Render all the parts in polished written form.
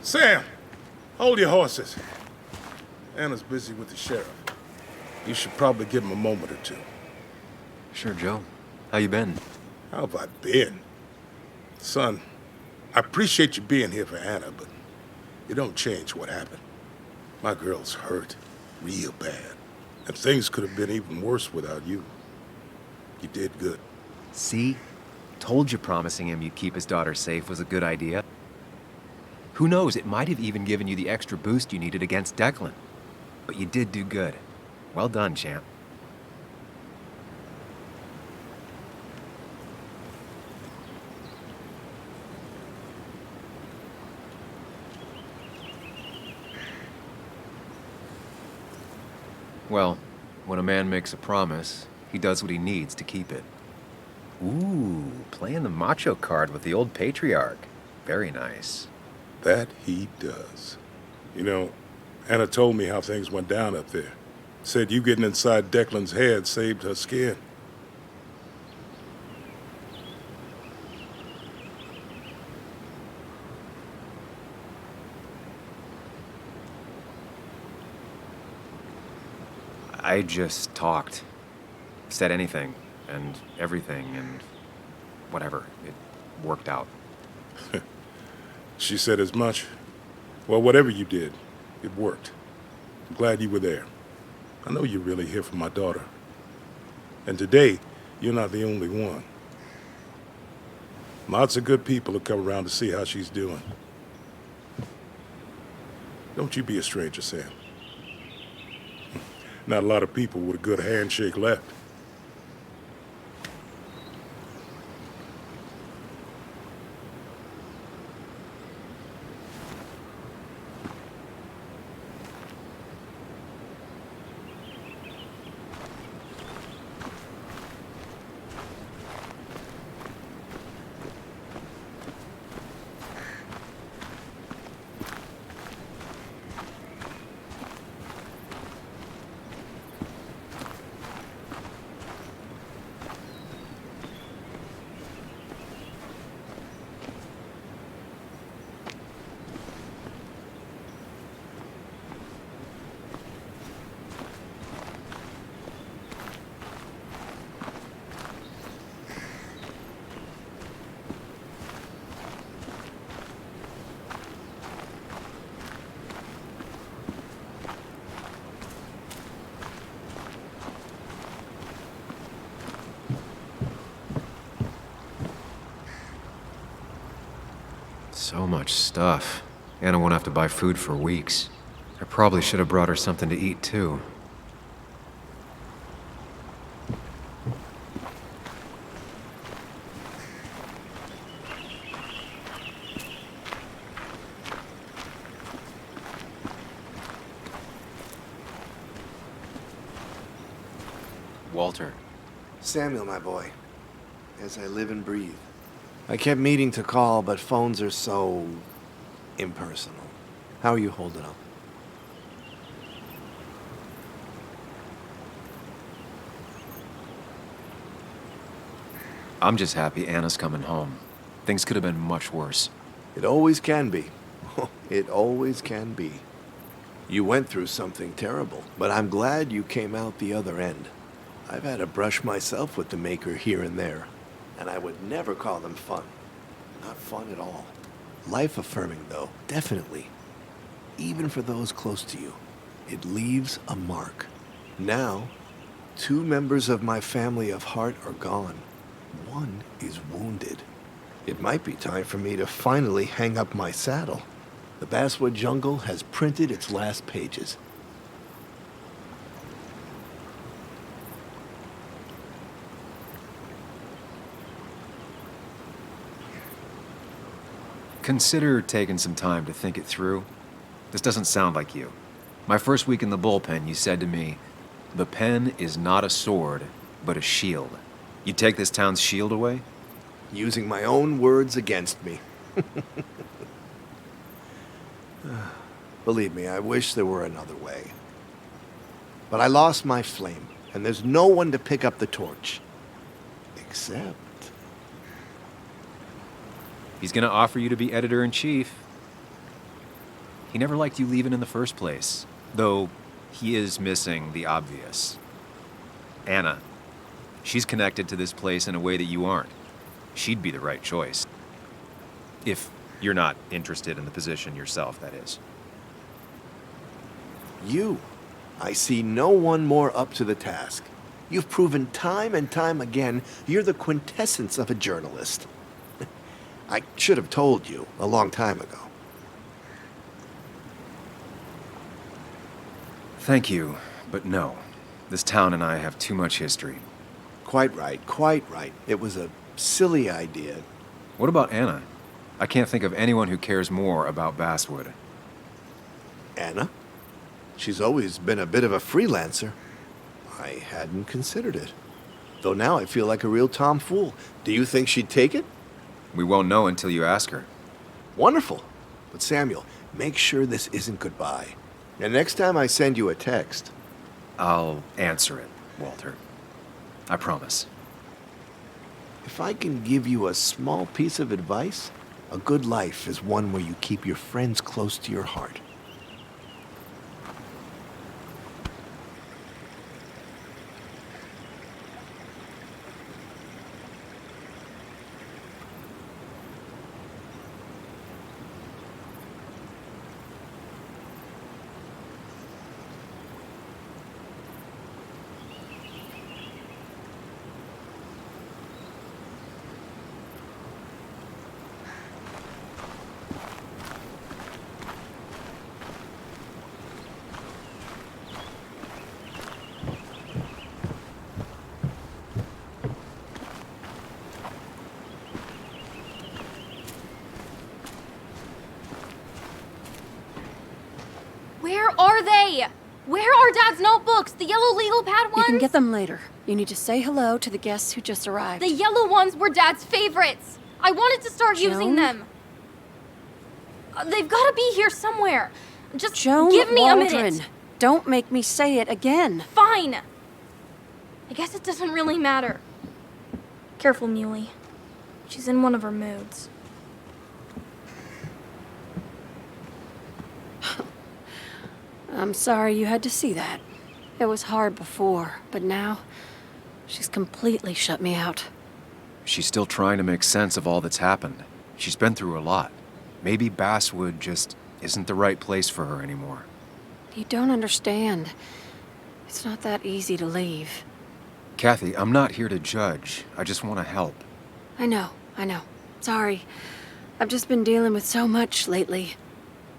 Sam, hold your horses. Anna's busy with the sheriff. You should probably give him a moment or two. Sure, Joe. How you been? How have I been? Son, I appreciate you being here for Anna, but you don't change what happened. My girl's hurt, real bad. And things could have been even worse without you. You did good. See? Told you promising him you'd keep his daughter safe was a good idea. Who knows, it might have even given you the extra boost you needed against Declan. But you did do good. Well done, champ. Well, when a man makes a promise, he does what he needs to keep it. Ooh, playing the macho card with the old patriarch. Very nice. That he does. You know, Anna told me how things went down up there. Said you getting inside Declan's head saved her skin. I just talked. Said anything, and everything, and whatever. It worked out. She said as much. Well, whatever you did, it worked. I'm glad you were there. I know you're really here for my daughter. And today, you're not the only one. Lots of good people have come around to see how she's doing. Don't you be a stranger, Sam. Not a lot of people with a good handshake left. So much stuff. Anna won't have to buy food for weeks. I probably should have brought her something to eat, too. Walter. Samuel, my boy, as I live and breathe. I kept meaning to call, but phones are so impersonal. How are you holding up? I'm just happy Anna's coming home. Things could have been much worse. It always can be. It always can be. You went through something terrible, but I'm glad you came out the other end. I've had a brush myself with the maker here and there, and I would never call them fun. Not fun at all. Life-affirming, though, definitely. Even for those close to you, it leaves a mark. Now, 2 members of my family of heart are gone. 1 is wounded. It might be time for me to finally hang up my saddle. The Basswood Jungle has printed its last pages. Consider taking some time to think it through. This doesn't sound like you. My first week in the bullpen, you said to me, "The pen is not a sword, but a shield." You take this town's shield away? Using my own words against me. Believe me, I wish there were another way. But I lost my flame, and there's no one to pick up the torch. Except... He's gonna offer you to be editor-in-chief. He never liked you leaving in the first place, though he is missing the obvious. Anna. She's connected to this place in a way that you aren't. She'd be the right choice. If you're not interested in the position yourself, that is. You. I see no one more up to the task. You've proven time and time again you're the quintessence of a journalist. I should have told you a long time ago. Thank you, but no. This town and I have too much history. Quite right, quite right. It was a silly idea. What about Anna? I can't think of anyone who cares more about Basswood. Anna? She's always been a bit of a freelancer. I hadn't considered it. Though now I feel like a real tomfool. Do you think she'd take it? We won't know until you ask her. Wonderful. But Samuel, make sure this isn't goodbye. And next time I send you a text, I'll answer it, Walter. I promise. if I can give you a small piece of advice, a good life is one where you keep your friends close to your heart. Where are they? Where are Dad's notebooks? The yellow legal pad ones? You can get them later. You need to say hello to the guests who just arrived. The yellow ones were Dad's favorites. I wanted to start using Joan? them. They've got to be here somewhere. Just Joan give me Waldron. a minute. Don't make me say it again. Fine. I guess it doesn't really matter. Careful, Muley. She's in one of her moods. I'm sorry you had to see that. It was hard before, but now she's completely shut me out. She's still trying to make sense of all that's happened. She's been through a lot. Maybe Basswood just isn't the right place for her anymore. You don't understand. It's not that easy to leave. Kathy, I'm not here to judge. I just want to help. I know. Sorry. I've just been dealing with so much lately.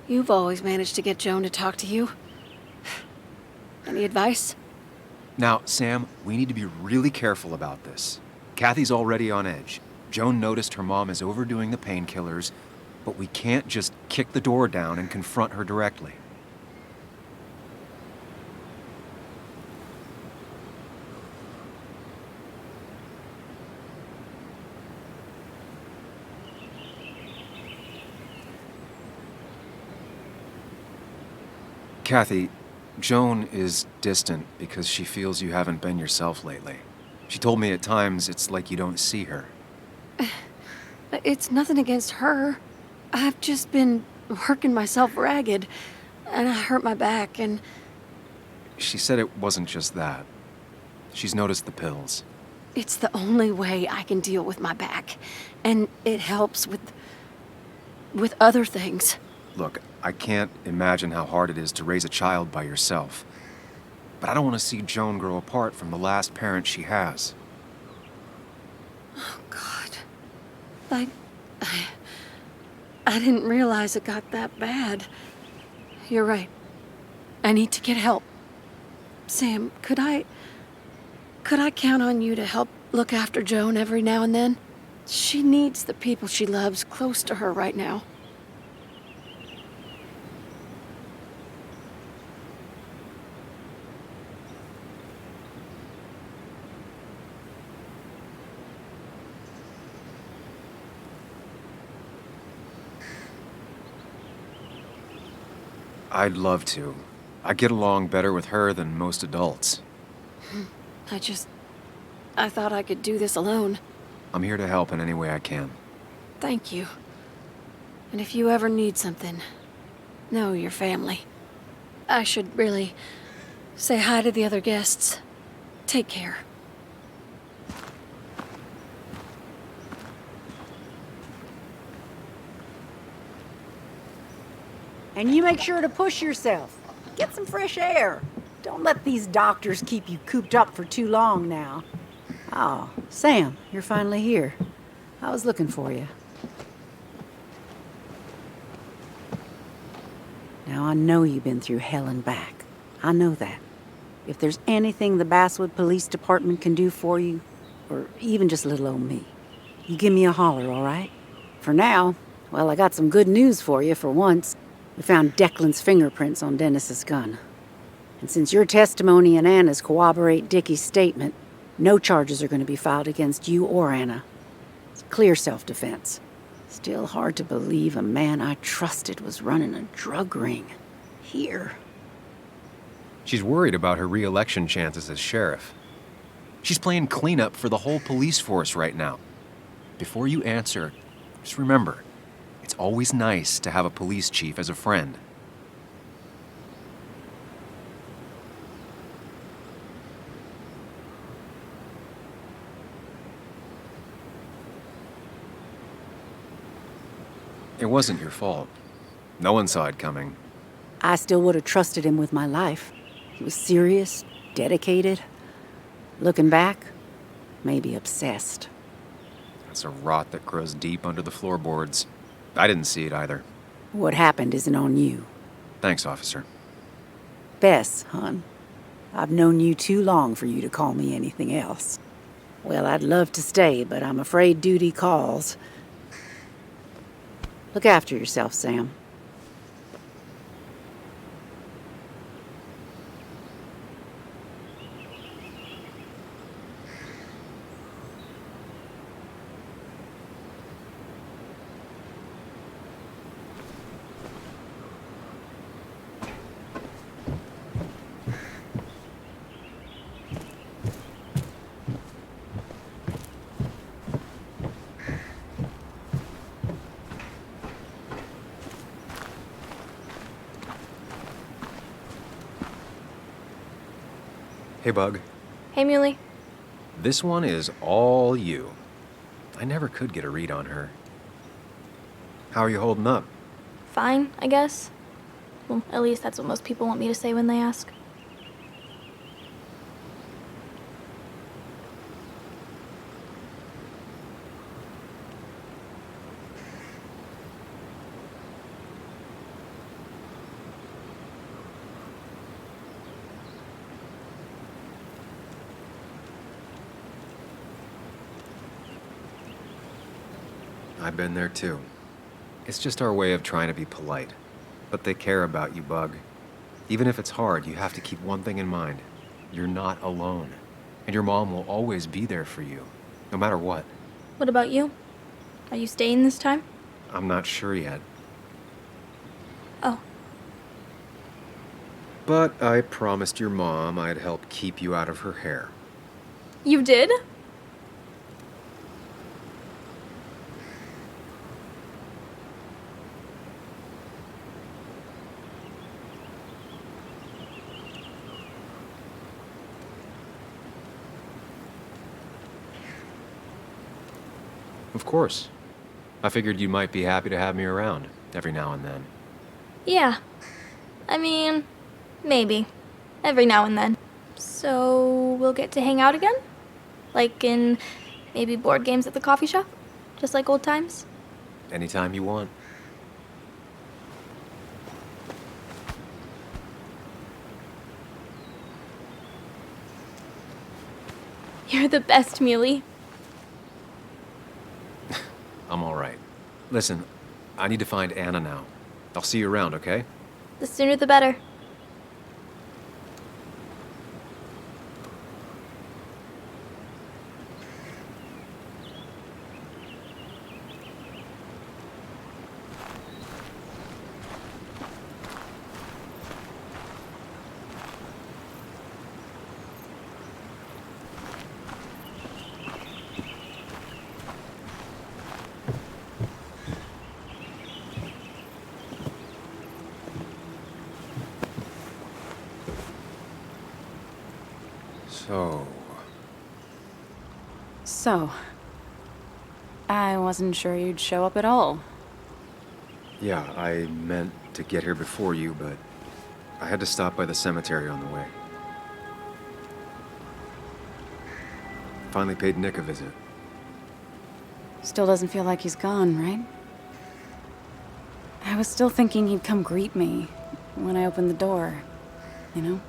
You've always managed to get Joan to talk to you. Any advice? Now, Sam, we need to be really careful about this. Kathy's already on edge. Joan noticed her mom is overdoing the painkillers, but we can't just kick the door down and confront her directly. Kathy, Joan is distant because she feels you haven't been yourself lately. She told me at times it's like you don't see her. It's nothing against her. I've just been working myself ragged, and I hurt my back, and... She said it wasn't just that. She's noticed the pills. It's the only way I can deal with my back, and it helps with other things. Look, I can't imagine how hard it is to raise a child by yourself. But I don't want to see Joan grow apart from the last parent she has. Oh, God. I didn't realize it got that bad. You're right. I need to get help. Sam, could I count on you to help look after Joan every now and then? She needs the people she loves close to her right now. I'd love to. I get along better with her than most adults. I thought I could do this alone. I'm here to help in any way I can. Thank you. And if you ever need something, know your family. I should really say hi to the other guests. Take care. And you make sure to push yourself. Get some fresh air. Don't let these doctors keep you cooped up for too long now. Oh, Sam, you're finally here. I was looking for you. Now, I know you've been through hell and back. I know that. If there's anything the Basswood Police Department can do for you, or even just little old me, you give me a holler, all right? For now, well, I got some good news for you for once. We found Declan's fingerprints on Dennis's gun. And since your testimony and Anna's corroborate Dickie's statement, no charges are going to be filed against you or Anna. It's clear self-defense. Still hard to believe a man I trusted was running a drug ring. Here. She's worried about her re-election chances as sheriff. She's playing cleanup for the whole police force right now. Before you answer, just remember, it's always nice to have a police chief as a friend. It wasn't your fault. No one saw it coming. I still would have trusted him with my life. He was serious, dedicated. Looking back, maybe obsessed. That's a rot that grows deep under the floorboards. I didn't see it either. What happened isn't on you. Thanks, officer. Bess, hon, I've known you too long for you to call me anything else. Well, I'd love to stay, but I'm afraid duty calls. Look after yourself, Sam. Hey, Bug. Hey, Muley. This one is all you. I never could get a read on her. How are you holding up? Fine, I guess. Well, at least that's what most people want me to say when they ask. I've been there too. It's just our way of trying to be polite. But they care about you, Bug. Even if it's hard, you have to keep one thing in mind. You're not alone. And your mom will always be there for you, no matter what. What about you? Are you staying this time? I'm not sure yet. Oh, But I promised your mom I'd help keep you out of her hair. you did? Of course. I figured you might be happy to have me around every now and then. Yeah. I mean, maybe. Every now and then. So, we'll get to hang out again? Like in maybe board games at the coffee shop? Just like old times? Anytime you want. You're the best, Muley. I'm all right. Listen, I need to find Anna now. I'll see you around, okay? The sooner the better. So, I wasn't sure you'd show up at all. Yeah, I meant to get here before you, but I had to stop by the cemetery on the way. Finally paid Nick a visit. Still doesn't feel like he's gone, right? I was still thinking he'd come greet me when I opened the door, you know?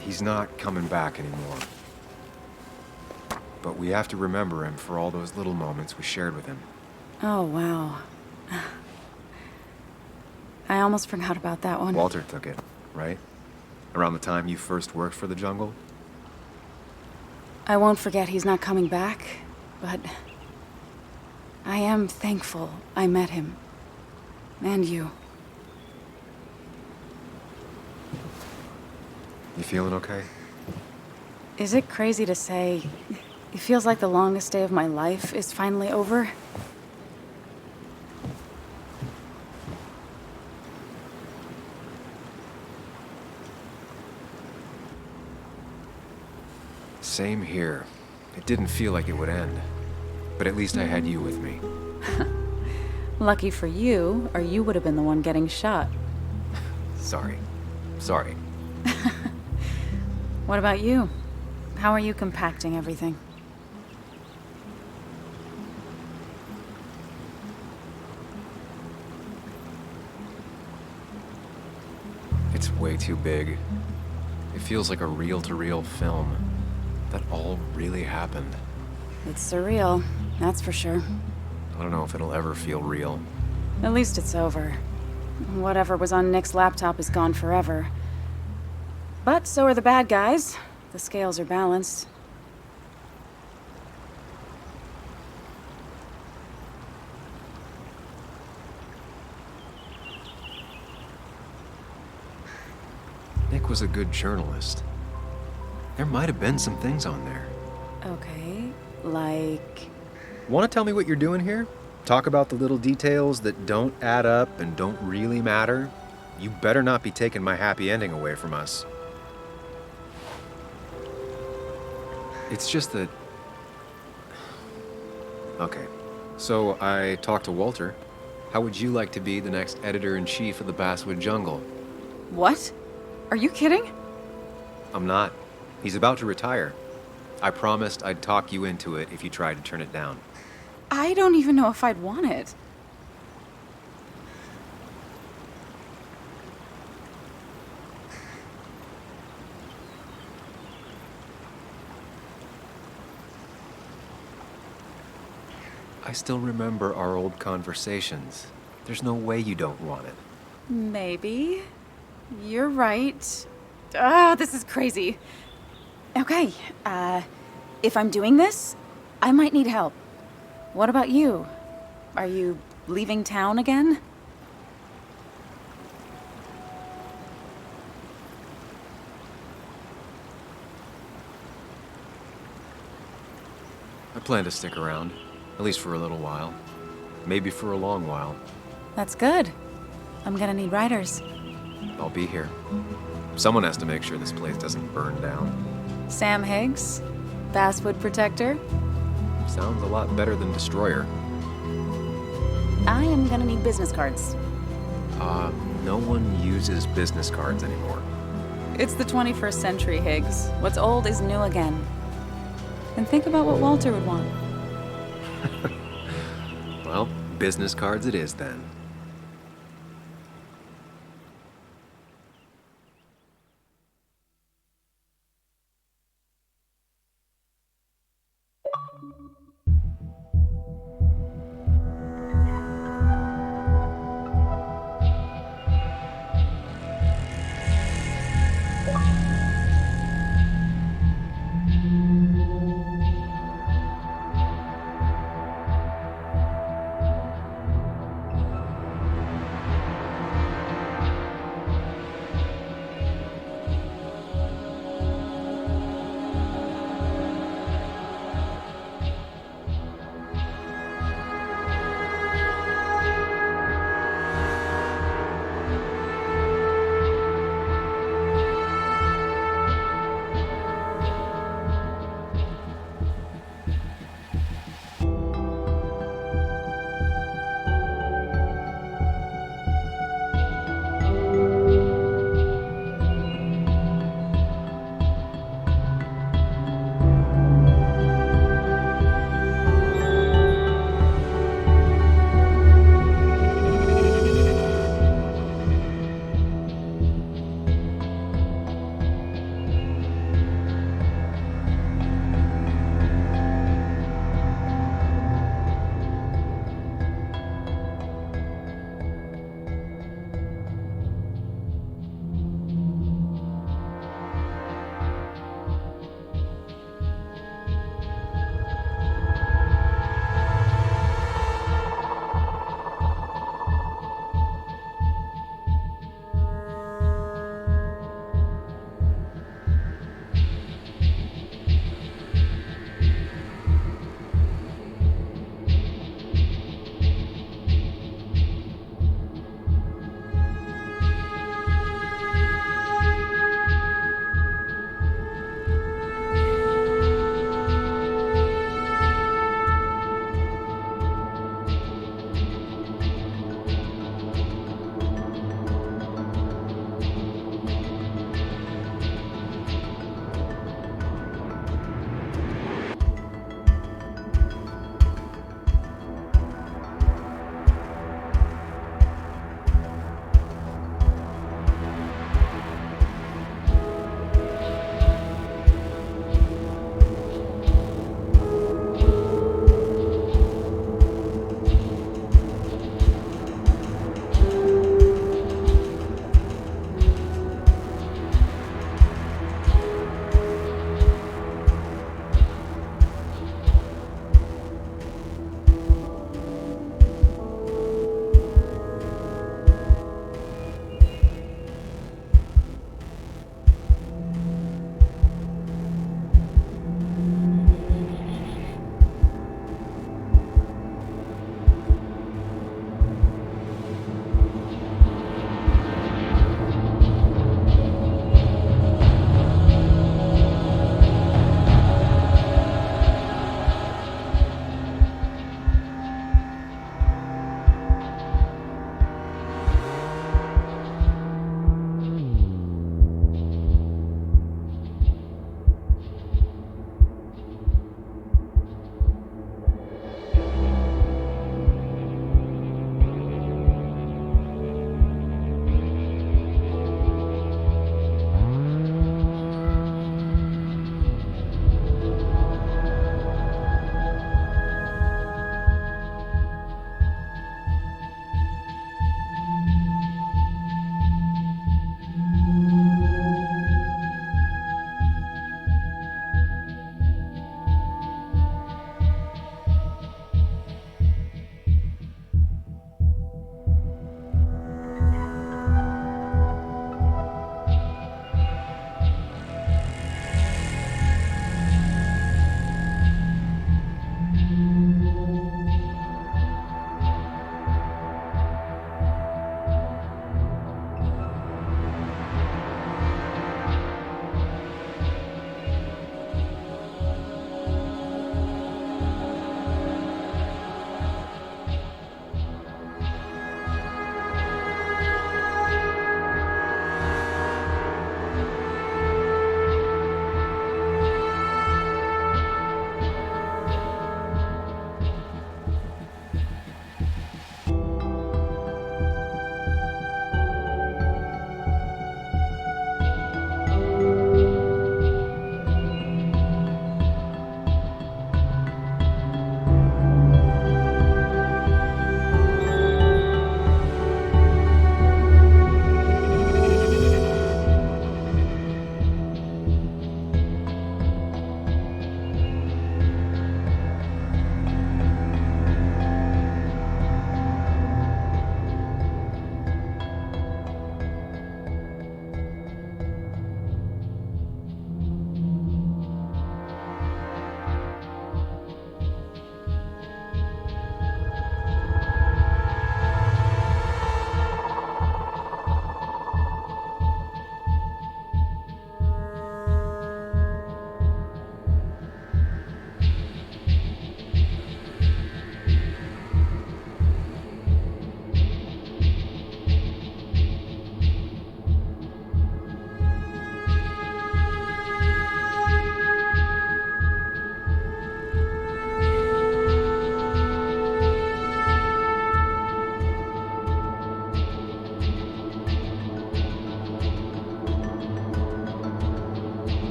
He's not coming back anymore. But we have to remember him for all those little moments we shared with him. Oh, wow. I almost forgot about that one. Walter took it, right? Around the time you first worked for the jungle? I won't forget he's not coming back, but I am thankful I met him. And you. You feeling okay? Is it crazy to say it feels like the longest day of my life is finally over? Same here. It didn't feel like it would end. But at least I had you with me. Lucky for you, or you would have been the one getting shot. Sorry. What about you? How are you compacting everything? It's way too big. It feels like a reel-to-reel film. That all really happened. It's surreal, that's for sure. I don't know if it'll ever feel real. At least it's over. Whatever was on Nick's laptop is gone forever. But so are the bad guys. The scales are balanced. Nick was a good journalist. There might have been some things on there. Okay, like... Want to tell me what you're doing here? Talk about the little details that don't add up and don't really matter? You better not be taking my happy ending away from us. It's just that... Okay, so I talked to Walter. How would you like to be the next editor-in-chief of the Basswood Jungle? What? Are you kidding? I'm not. He's about to retire. I promised I'd talk you into it if you tried to turn it down. I don't even know if I'd want it. I still remember our old conversations. There's no way you don't want it. Maybe. You're right. Ah, this is crazy. Okay, if I'm doing this, I might need help. What about you? Are you leaving town again? I plan to stick around, at least for a little while. Maybe for a long while. That's good. I'm gonna need writers. I'll be here. Someone has to make sure this place doesn't burn down. Sam Higgs, Basswood Protector. Sounds a lot better than Destroyer. I am gonna need business cards. No one uses business cards anymore. It's the 21st century, Higgs. What's old is new again. And think about what Walter would want. Well, business cards it is then.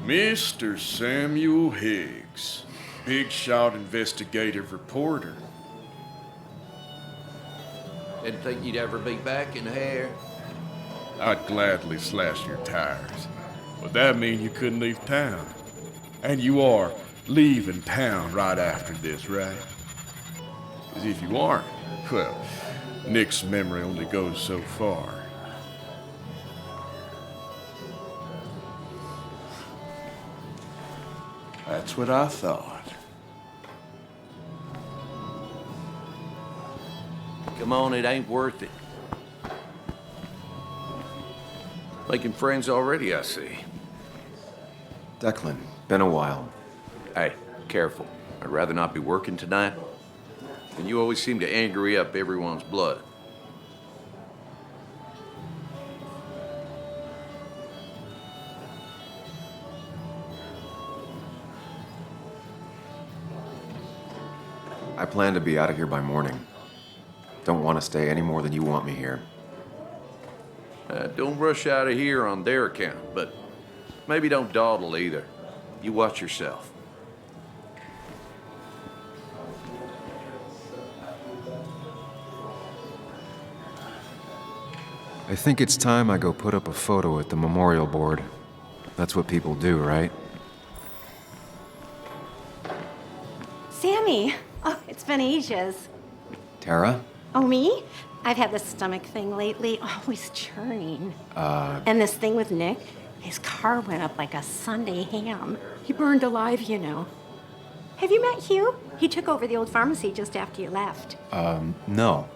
Mr. Samuel Higgs, big shot investigative reporter. Didn't think you'd ever be back in here. I'd gladly slash your tires, but that mean you couldn't leave town. And you are leaving town right after this, right? 'Cause if you aren't, well, Nick's memory only goes so far. That's what I thought. Come on, it ain't worth it. Making friends already, I see. Declan, been a while. Hey, careful. I'd rather not be working tonight. And you always seem to angry up everyone's blood. I plan to be out of here by morning. Don't want to stay any more than you want me here. Don't rush out of here on their account, but maybe don't dawdle either. You watch yourself. I think it's time I go put up a photo at the memorial board. That's what people do, right? Sammy! Oh, it's been ages. Tara? Oh, me? I've had this stomach thing lately, always churning. And this thing with Nick, his car went up like a Sunday ham. He burned alive, you know. Have you met Hugh? He took over the old pharmacy just after you left. No.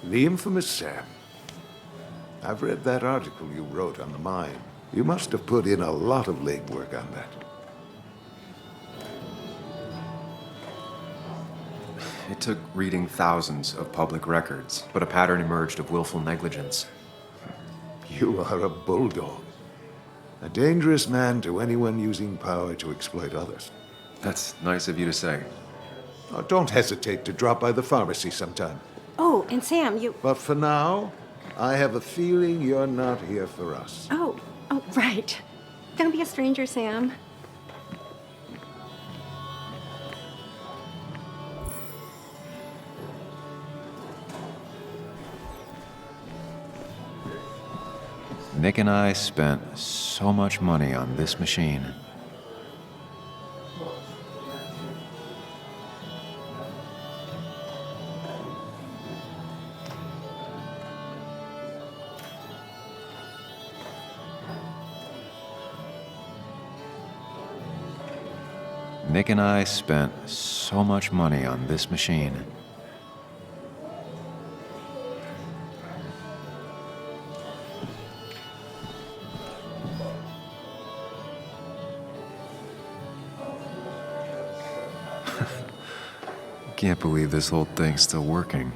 The infamous Sam. I've read that article you wrote on the mine. You must have put in a lot of legwork on that. It took reading thousands of public records, but a pattern emerged of willful negligence. You are a bulldog. A dangerous man to anyone using power to exploit others. That's nice of you to say. Oh, don't hesitate to drop by the pharmacy sometime. Oh, and Sam, you... But for now, I have a feeling you're not here for us. Oh, right. Don't be a stranger, Sam. Nick and I spent so much money on this machine. Nick and I spent so much money on this machine. Can't believe this whole thing's still working.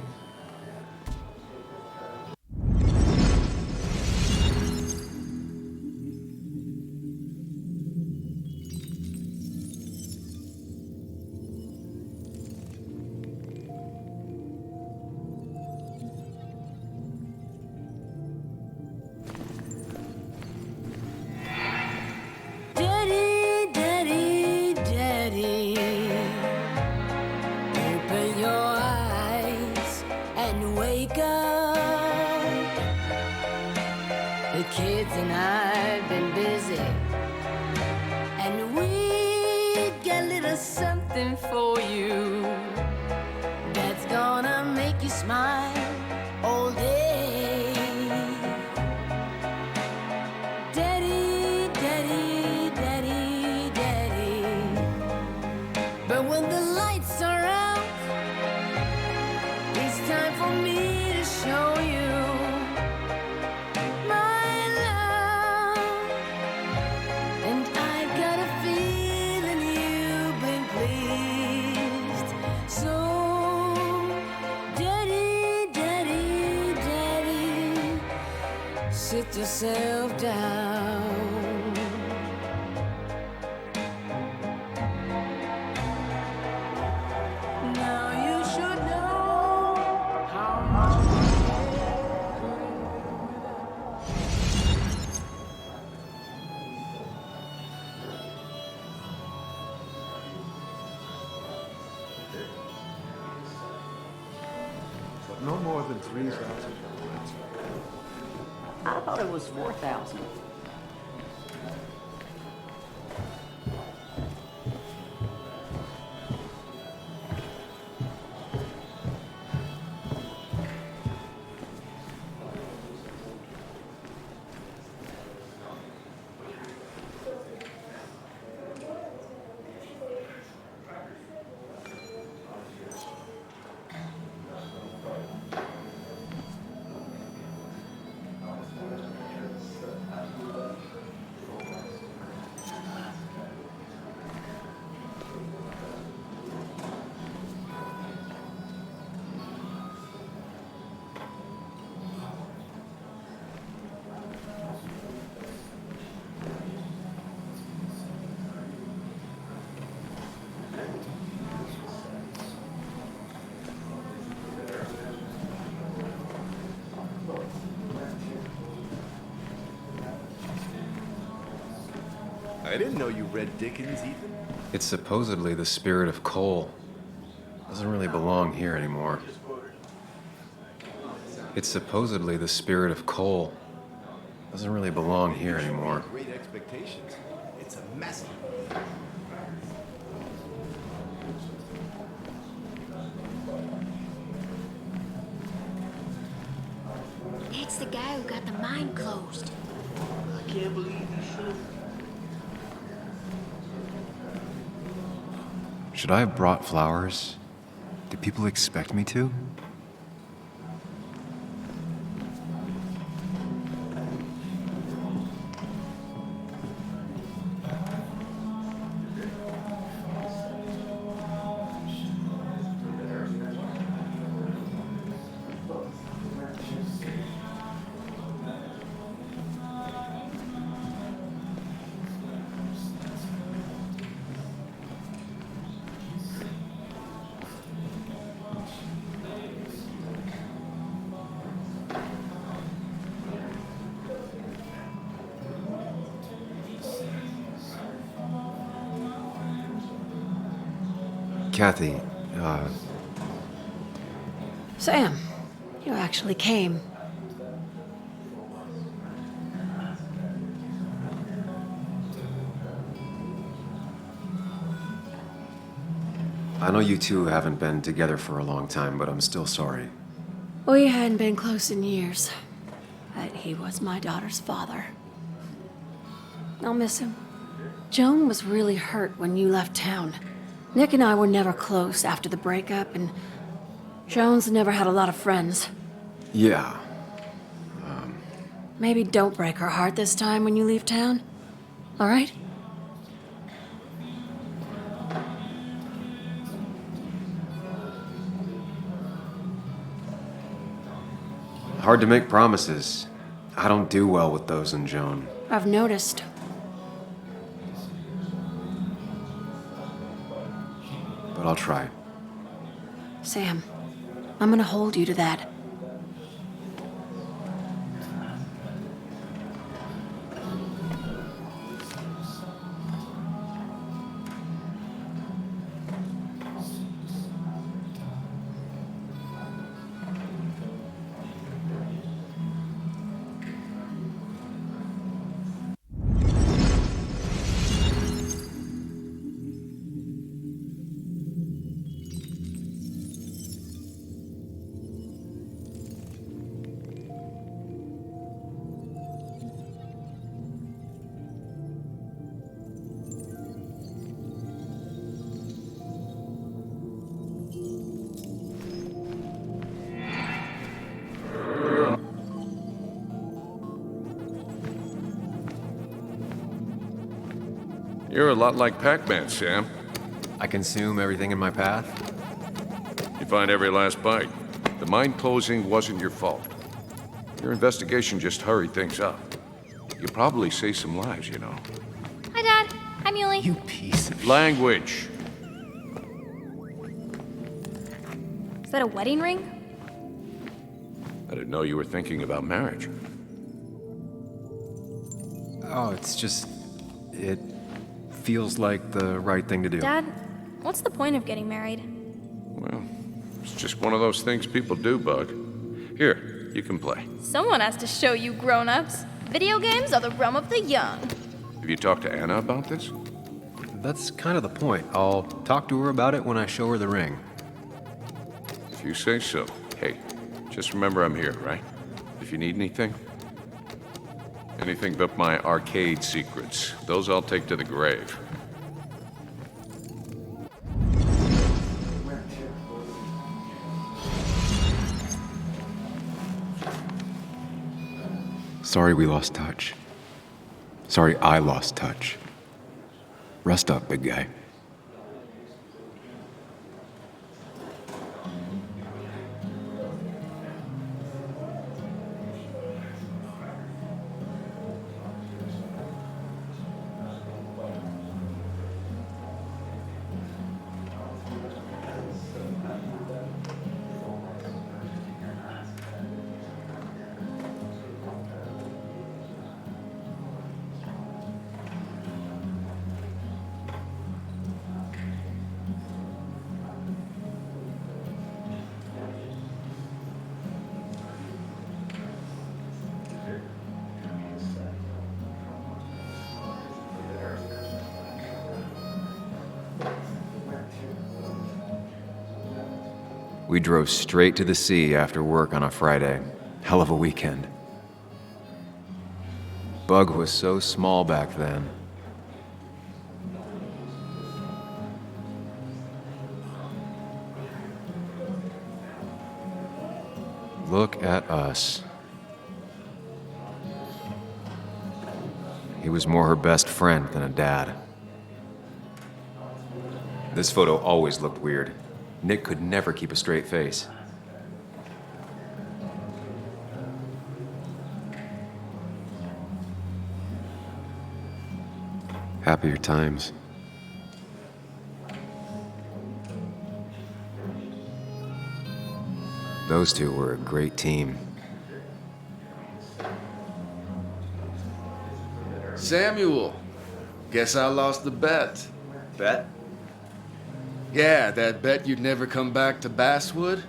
Daddy, daddy, daddy, open your eyes and wake up. The kids and I've been busy, and we got a little something for you that's gonna make you smile all day. Daddy, daddy, daddy, daddy. But when the lights are out, it's time for me to show you my love. And I've got a feeling you've been pleased. So, daddy, daddy, daddy, sit yourself down. Now you should know how much I care. 'Cause No more than 3,000. I thought it was 4,000. I didn't know you read Dickens, Ethan. It's supposedly the spirit of coal. Doesn't really belong here anymore. It's supposedly the spirit of coal. Doesn't really belong here anymore. Great expectations. It's a mess. It's the guy who got the mine closed. I can't believe he should. Should I have brought flowers? Do people expect me to? Kathy, Sam, you actually came. I know you two haven't been together for a long time, but I'm still sorry. We hadn't been close in years, but he was my daughter's father. I'll miss him. Joan was really hurt when you left town. Nick and I were never close after the breakup, and Joan's never had a lot of friends. Yeah. Maybe don't break her heart this time when you leave town, all right? Hard to make promises. I don't do well with those in Joan. I've noticed. But I'll try. Sam, I'm gonna hold you to that. You're a lot like Pac-Man, Sam. I consume everything in my path? You find every last bite. The mine closing wasn't your fault. Your investigation just hurried things up. You probably saved some lives, you know. Hi, Dad. Hi, Muley. You piece of Language. Is that a wedding ring? I didn't know you were thinking about marriage. Oh, it's just... it feels like the right thing to do. Dad, what's the point of getting married? Well, It's just one of those things people do, Bug. Here, you can play. Someone has to show you grown-ups. Video games are the realm of the young. Have you talked to Anna about this? That's kind of the point. I'll talk to her about it when I show her the ring. If you say so. Hey, just remember I'm here, right? If you need anything. Anything but my arcade secrets. Those I'll take to the grave. Sorry we lost touch. Sorry I lost touch. Rest up, big guy. We drove straight to the sea after work on a Friday. Hell of a weekend. Bug was so small back then. Look at us. He was more her best friend than a dad. This photo always looked weird. Nick could never keep a straight face. Happier times. Those two were a great team. Samuel, guess I lost the bet. Bet? Yeah, that bet you'd never come back to Basswood?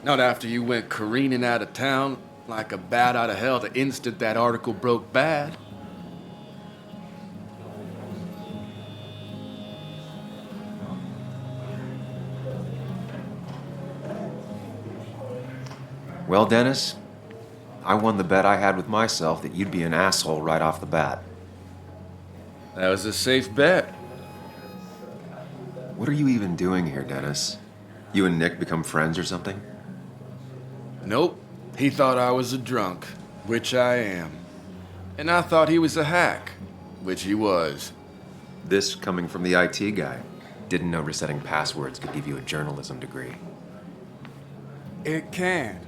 Not after you went careening out of town like a bat out of hell the instant that article broke bad. Well, Dennis, I won the bet I had with myself that you'd be an asshole right off the bat. That was a safe bet. What are you even doing here, Dennis? You and Nick become friends or something? Nope. He thought I was a drunk, which I am. And I thought he was a hack, which he was. This coming from the IT guy. Didn't know resetting passwords could give you a journalism degree. It can.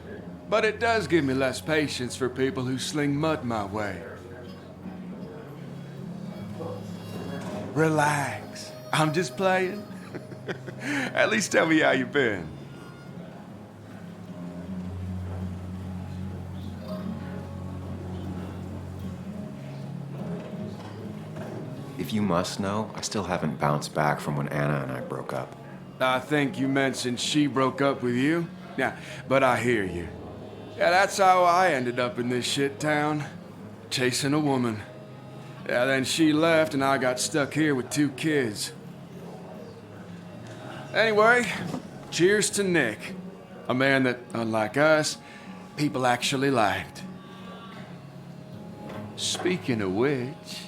But it does give me less patience for people who sling mud my way. Relax. I'm just playing. At least tell me how you been. If you must know, I still haven't bounced back from when Anna and I broke up. I think you mentioned she broke up with you. Yeah, but I hear you. Yeah, that's how I ended up in this shit town. Chasing a woman. Yeah, then she left and I got stuck here with 2 kids. Anyway, cheers to Nick. A man that, unlike us, people actually liked. Speaking of which...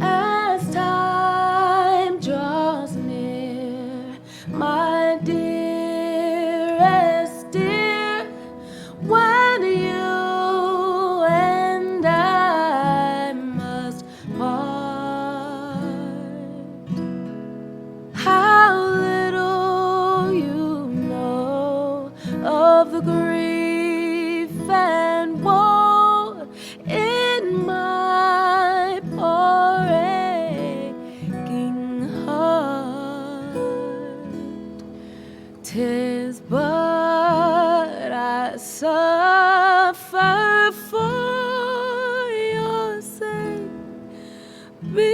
As time draws near, my dearest dear, when you and I must part, how little you know of the grief 'tis but I suffer for your sake. Believe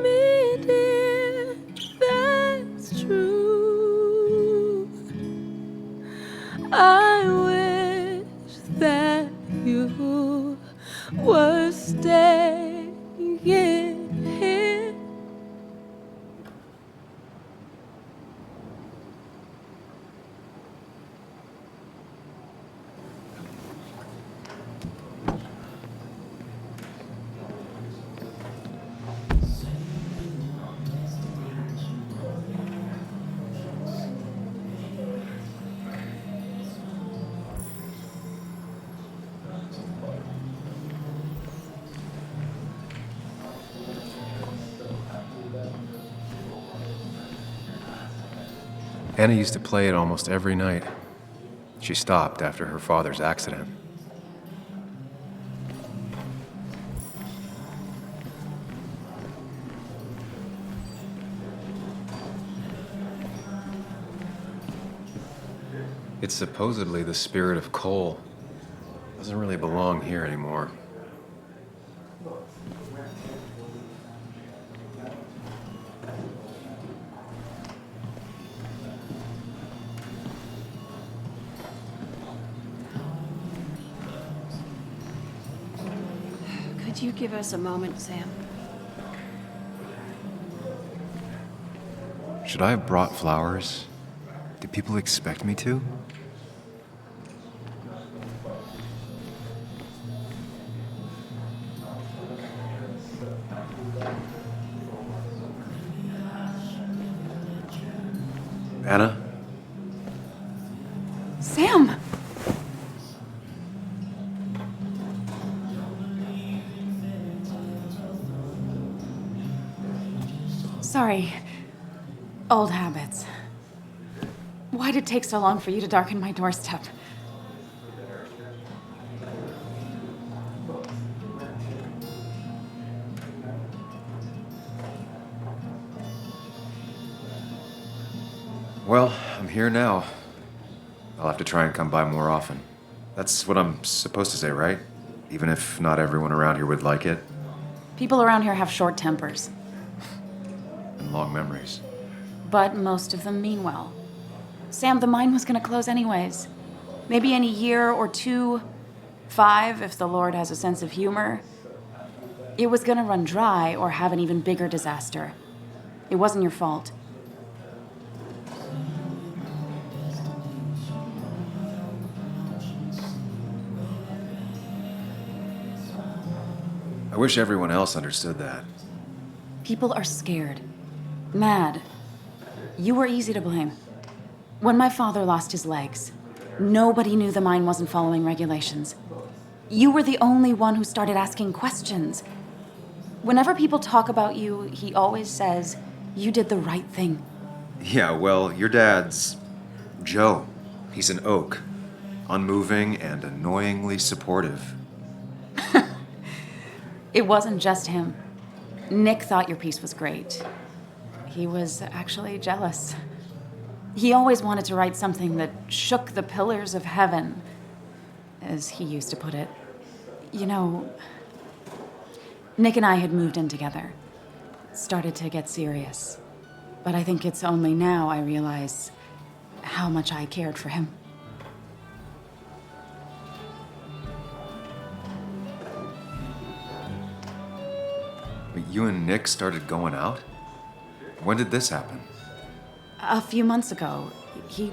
me, dear, that's true. I wish that you were staying here. Anna used to play it almost every night. She stopped after her father's accident. It's supposedly the spirit of coal. Doesn't really belong here anymore. Could you give us a moment, Sam? Should I have brought flowers? Do people expect me to? Anna? Sam! Sorry. Old habits. Why did it take so long for you to darken my doorstep? Well, I'm here now. I'll have to try and come by more often. That's what I'm supposed to say, right? Even if not everyone around here would like it. People around here have short tempers, And long memories. but most of them mean well. Sam, the mine was gonna close anyways. Maybe in a year or 2, 5, if the Lord has a sense of humor. It was gonna run dry or have an even bigger disaster. It wasn't your fault. I wish everyone else understood that. People are scared. Mad. You were easy to blame. When my father lost his legs, nobody knew the mine wasn't following regulations. You were the only one who started asking questions. Whenever people talk about you, he always says, you did the right thing. Yeah, well, your dad's Joe. He's an oak. Unmoving and annoyingly supportive. It wasn't just him. Nick thought your piece was great. He was actually jealous. He always wanted to write something that shook the pillars of heaven, as he used to put it. You know, Nick and I had moved in together. Started to get serious. But I think it's only now I realize how much I cared for him. But you and Nick started going out? When did this happen? A few months ago, he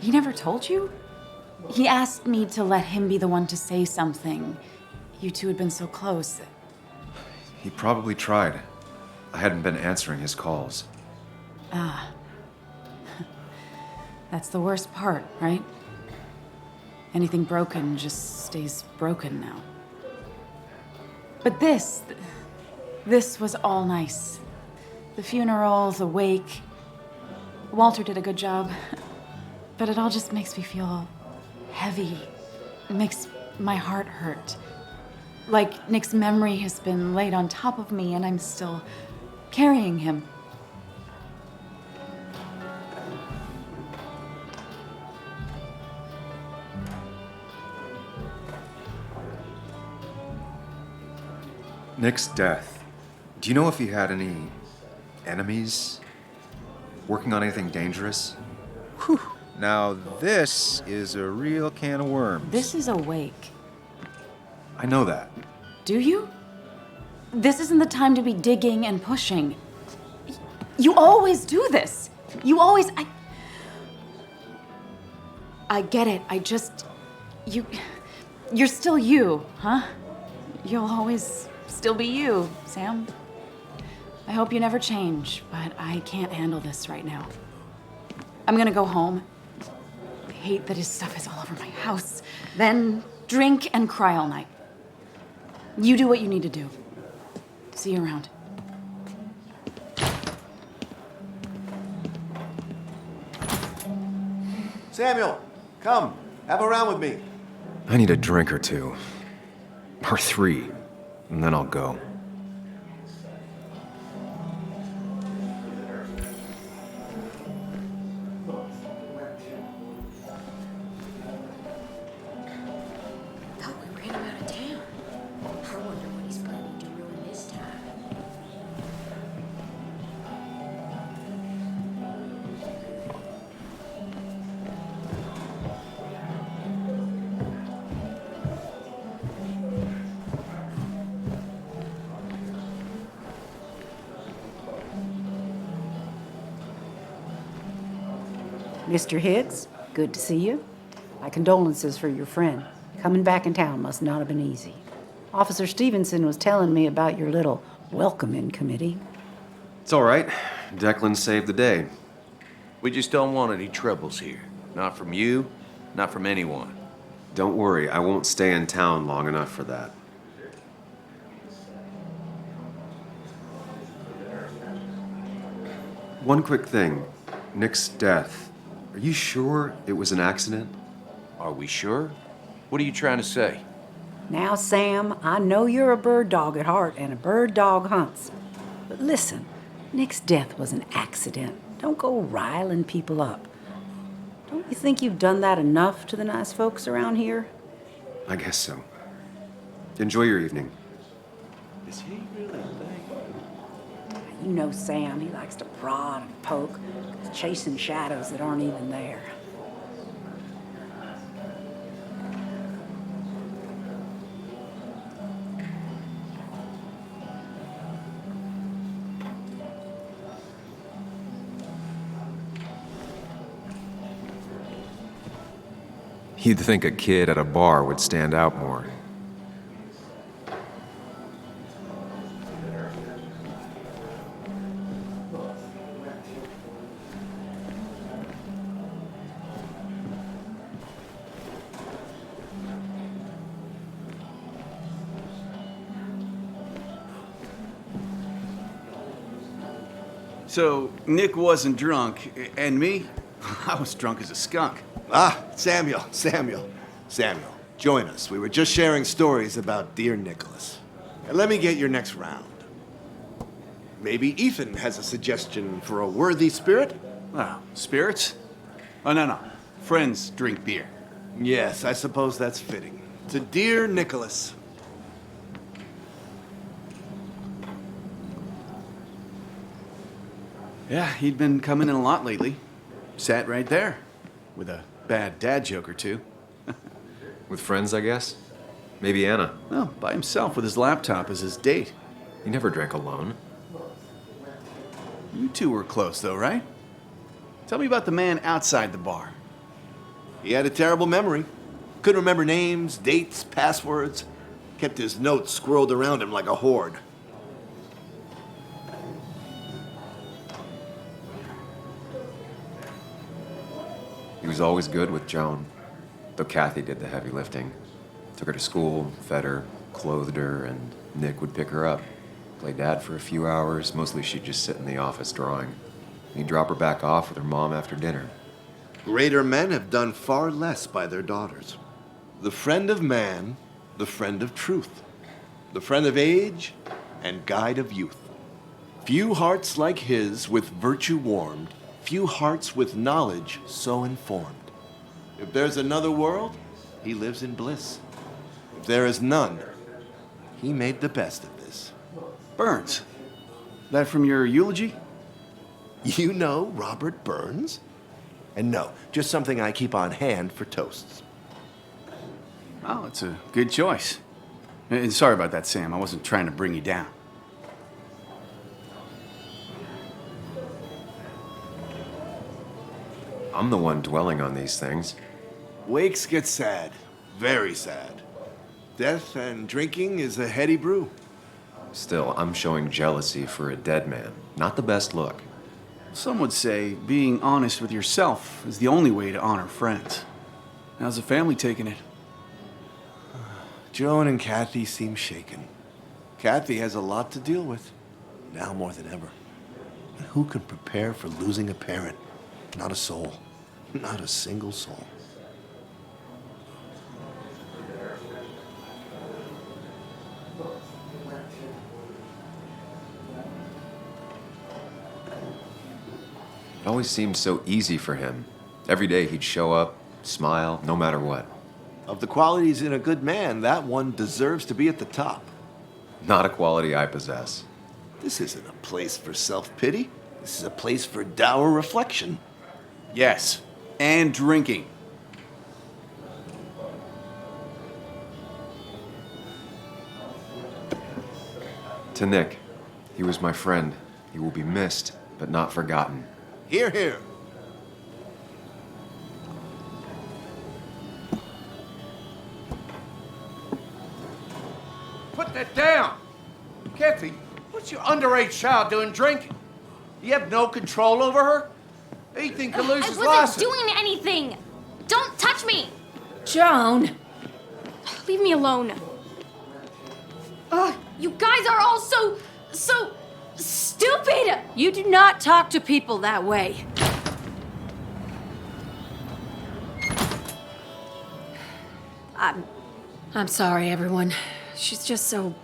never told you? He asked me to let him be the one to say something. You two had been so close. He probably tried. I hadn't been answering his calls. Ah. That's the worst part, right? Anything broken just stays broken now. But this was all nice. The funeral, the wake. Walter did a good job. But it all just makes me feel heavy. It makes my heart hurt. Like Nick's memory has been laid on top of me and I'm still carrying him. Nick's death. Do you know if he had any enemies? Working on anything dangerous? Whew. Now, this is a real can of worms. This is a wake. I know that. Do you? This isn't the time to be digging and pushing. You always do this. You always... I get it. You're still you, huh? You'll always still be you, Sam. I hope you never change, but I can't handle this right now. I'm gonna go home. I hate that his stuff is all over my house. Then drink and cry all night. You do what you need to do. See you around. Samuel, come. Have a round with me. I need a drink or two. Or 3. And then I'll go. Thought we ran him out of town. I wonder what he's planning to ruin this time. Mr. Hicks, good to see you. My condolences for your friend. Coming back in town must not have been easy. Officer Stevenson was telling me about your little welcoming committee. It's all right. Declan saved the day. We just don't want any troubles here. Not from you, not from anyone. Don't worry, I won't stay in town long enough for that. One quick thing. Nick's death. Are you sure it was an accident? Are we sure? What are you trying to say? Now, Sam, I know you're a bird dog at heart and a bird dog hunts. But listen, Nick's death was an accident. Don't go riling people up. Don't you think you've done that enough to the nice folks around here? I guess so. Enjoy your evening. Is he really You know Sam, he likes to prod and poke, chasing shadows that aren't even there. You'd think a kid at a bar would stand out more. So, Nick wasn't drunk, and me? I was drunk as a skunk. Ah, Samuel. Join us. We were just sharing stories about dear Nicholas. And let me get your next round. Maybe Ethan has a suggestion for a worthy spirit? Oh, spirits? Oh, no. Friends drink beer. Yes, I suppose that's fitting. To dear Nicholas. Yeah, he'd been coming in a lot lately. Sat right there, with a bad dad joke or two. With friends, I guess? Maybe Anna. No, by himself with his laptop as his date. He never drank alone. You two were close, though, right? Tell me about the man outside the bar. He had a terrible memory. Couldn't remember names, dates, passwords. Kept his notes squirreled around him like a hoard. He was always good with Joan, though Kathy did the heavy lifting. Took her to school, fed her, clothed her, and Nick would pick her up. Play dad for a few hours. Mostly she'd just sit in the office drawing. He'd drop her back off with her mom after dinner. Greater men have done far less by their daughters. The friend of man, the friend of truth, the friend of age, and guide of youth. Few hearts like his with virtue warmed, few hearts with knowledge so informed. If there's another world, he lives in bliss. If there is none, he made the best of this. Burns. That from your eulogy? You know Robert Burns? And no, just something I keep on hand for toasts. Oh, it's a good choice. And sorry about that, Sam. I wasn't trying to bring you down. I'm the one dwelling on these things. Wakes get sad. Very sad. Death and drinking is a heady brew. Still, I'm showing jealousy for a dead man. Not the best look. Some would say being honest with yourself is the only way to honor friends. How's the family taking it? Joan and Kathy seem shaken. Kathy has a lot to deal with, now more than ever. And who can prepare for losing a parent? Not a soul. Not a single soul. It always seemed so easy for him. Every day he'd show up, smile, no matter what. Of the qualities in a good man, that one deserves to be at the top. Not a quality I possess. This isn't a place for self-pity. This is a place for dour reflection. Yes, and drinking. To Nick, he was my friend. He will be missed, but not forgotten. Hear, hear. Put that down! Kathy, what's your underage child doing drinking? You have no control over her? Ethan can lose his I license. wasn't doing anything! Don't touch me! Joan! Leave me alone. You guys are all so stupid! You do not talk to people that way. I'm sorry, everyone. She's just so...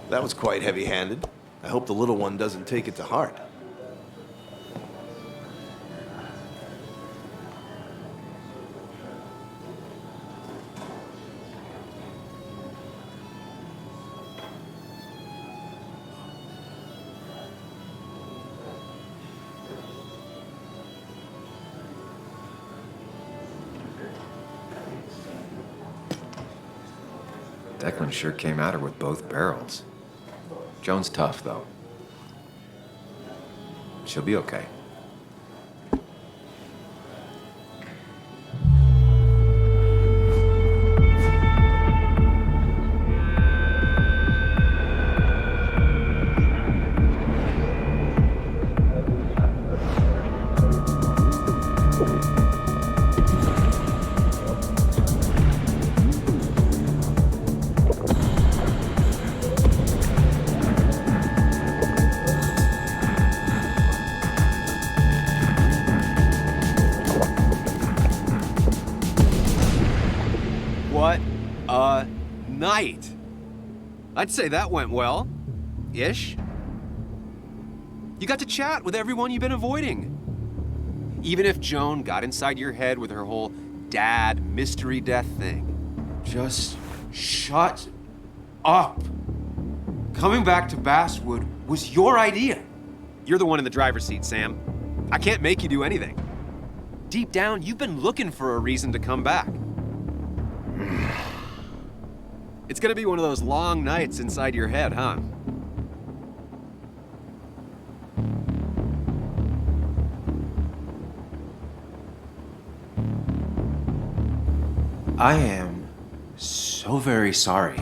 That was quite heavy-handed. I hope the little one doesn't take it to heart. Declan sure came at her with both barrels. Joan's tough, though. She'll be okay. What a night! I'd say that went well. Ish. You got to chat with everyone you've been avoiding. Even if Joan got inside your head with her whole dad mystery death thing. Just shut up. Coming back to Basswood was your idea. You're the one in the driver's seat, Sam. I can't make you do anything. Deep down, you've been looking for a reason to come back. It's gonna be one of those long nights inside your head, huh? I am so very sorry.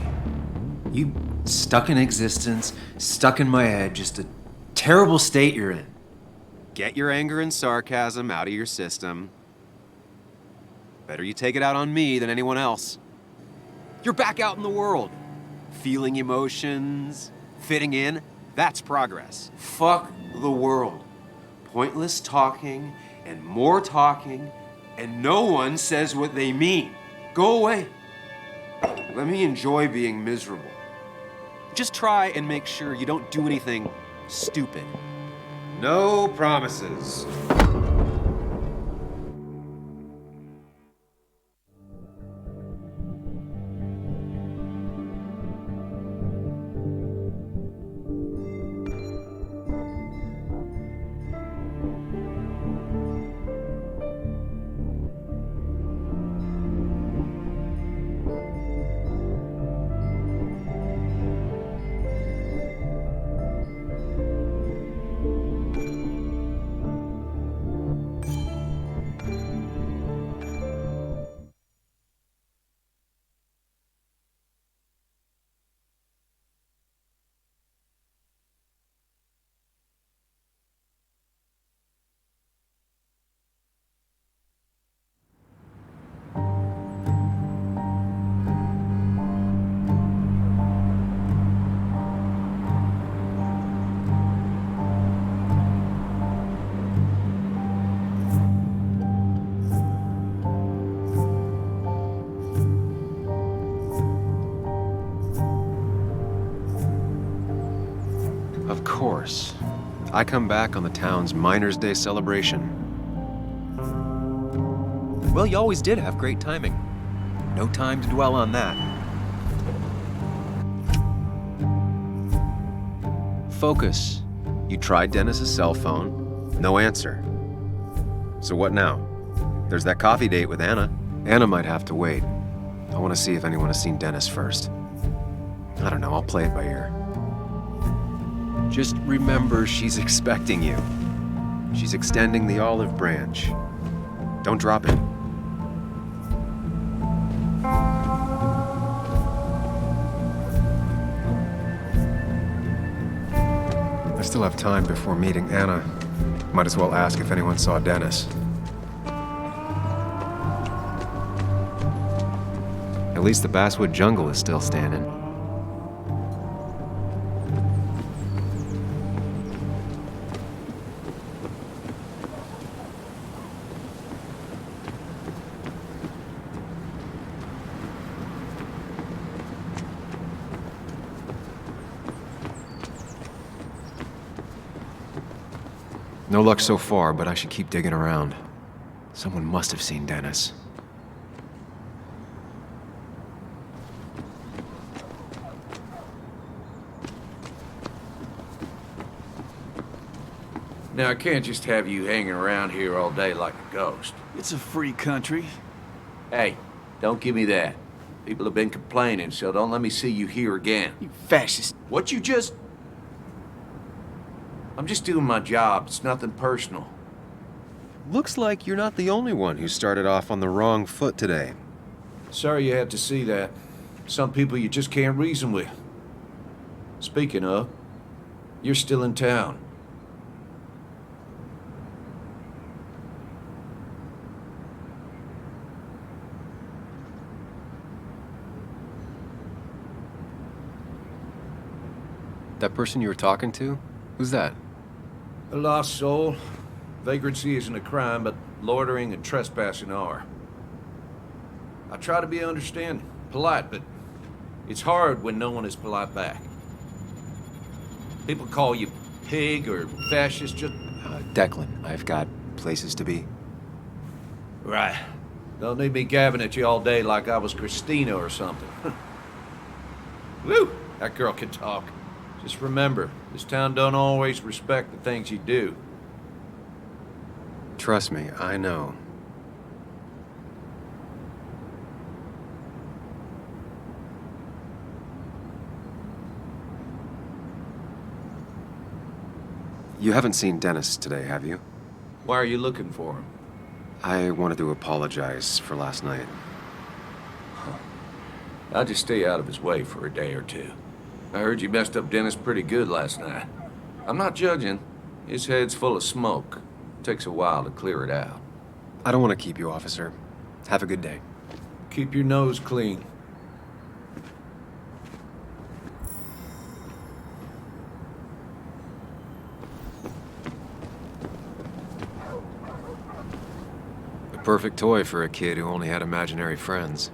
You stuck in existence, stuck in my head, just a terrible state you're in. Get your anger and sarcasm out of your system. Better you take it out on me than anyone else. You're back out in the world. Feeling emotions, fitting in, that's progress. Fuck the world. Pointless talking and more talking, and no one says what they mean. Go away. Let me enjoy being miserable. Just try and make sure you don't do anything stupid. No promises. course. I come back on the town's Miners' Day celebration. Well, you always did have great timing. No time to dwell on that. Focus. You tried Dennis's cell phone. No answer. So what now? There's that coffee date with Anna. Anna might have to wait. I want to see if anyone has seen Dennis first. I don't know, I'll play it by ear. Just remember she's expecting you. She's extending the olive branch. Don't drop it. I still have time before meeting Anna. Might as well ask if anyone saw Dennis. At least the basswood jungle is still standing. No luck so far, but I should keep digging around. Someone must have seen Dennis. Now, I can't just have you hanging around here all day like a ghost. It's a free country. Hey, don't give me that. People have been complaining, so don't let me see you here again. You fascist. What you just... I'm just doing my job. It's nothing personal. Looks like you're not the only one who started off on the wrong foot today. Sorry you had to see that. Some people you just can't reason with. Speaking of, you're still in town. That person you were talking to? Who's that? A lost soul. Vagrancy isn't a crime, but loitering and trespassing are. I try to be understanding, polite, but it's hard when no one is polite back. People call you pig or fascist, just... Declan, I've got places to be. Right. Don't need me gabbing at you all day like I was Christina or something. Woo! That girl can talk. Just remember, this town don't always respect the things you do. Trust me, I know. You haven't seen Dennis today, have you? Why are you looking for him? I wanted to apologize for last night. I'll just stay out of his way for a day or two. I heard you messed up Dennis pretty good last night. I'm not judging. His head's full of smoke. Takes a while to clear it out. I don't want to keep you, officer. Have a good day. Keep your nose clean. The perfect toy for a kid who only had imaginary friends.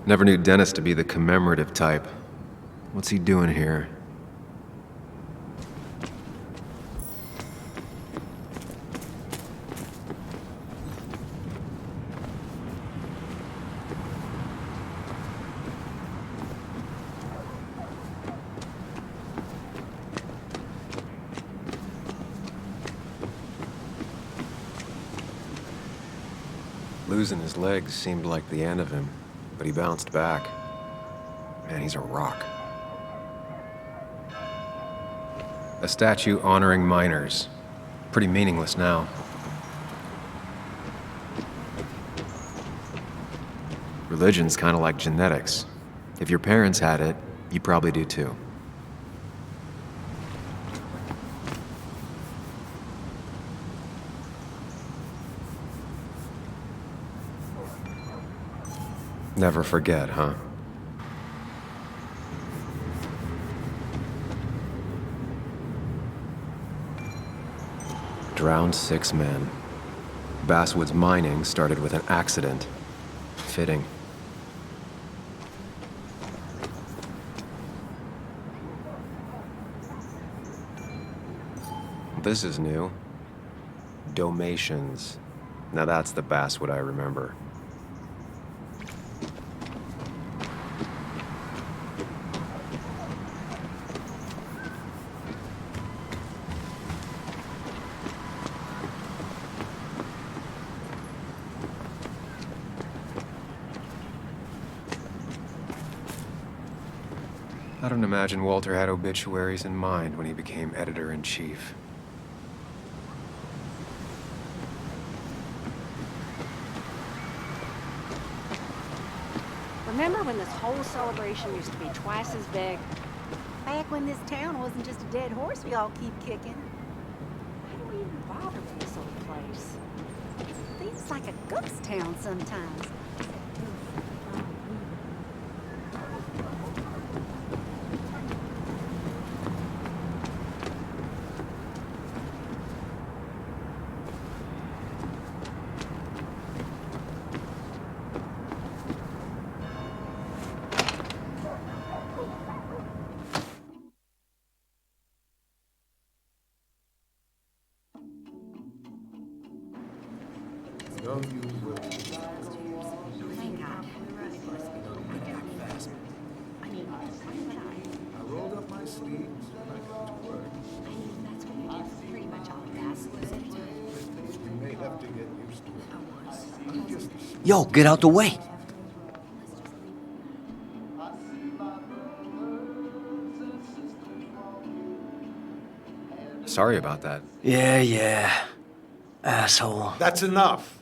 Never knew Dennis to be the commemorative type. What's he doing here? Losing his legs seemed like the end of him. But he bounced back. Man, he's a rock. A statue honoring miners. Pretty meaningless now. Religion's kind of like genetics. If your parents had it, you probably do too. Never forget, huh? Drowned 6 men. Basswood's mining started with an accident. Fitting. This is new. Domations. Now that's the Basswood I remember. I don't imagine Walter had obituaries in mind when he became editor-in-chief. Remember when this whole celebration used to be twice as big? Back when this town wasn't just a dead horse we all keep kicking. Why do we even bother with this old place? Feels like a ghost town sometimes. Yo, get out the way. Sorry about that. Yeah. Asshole. That's enough.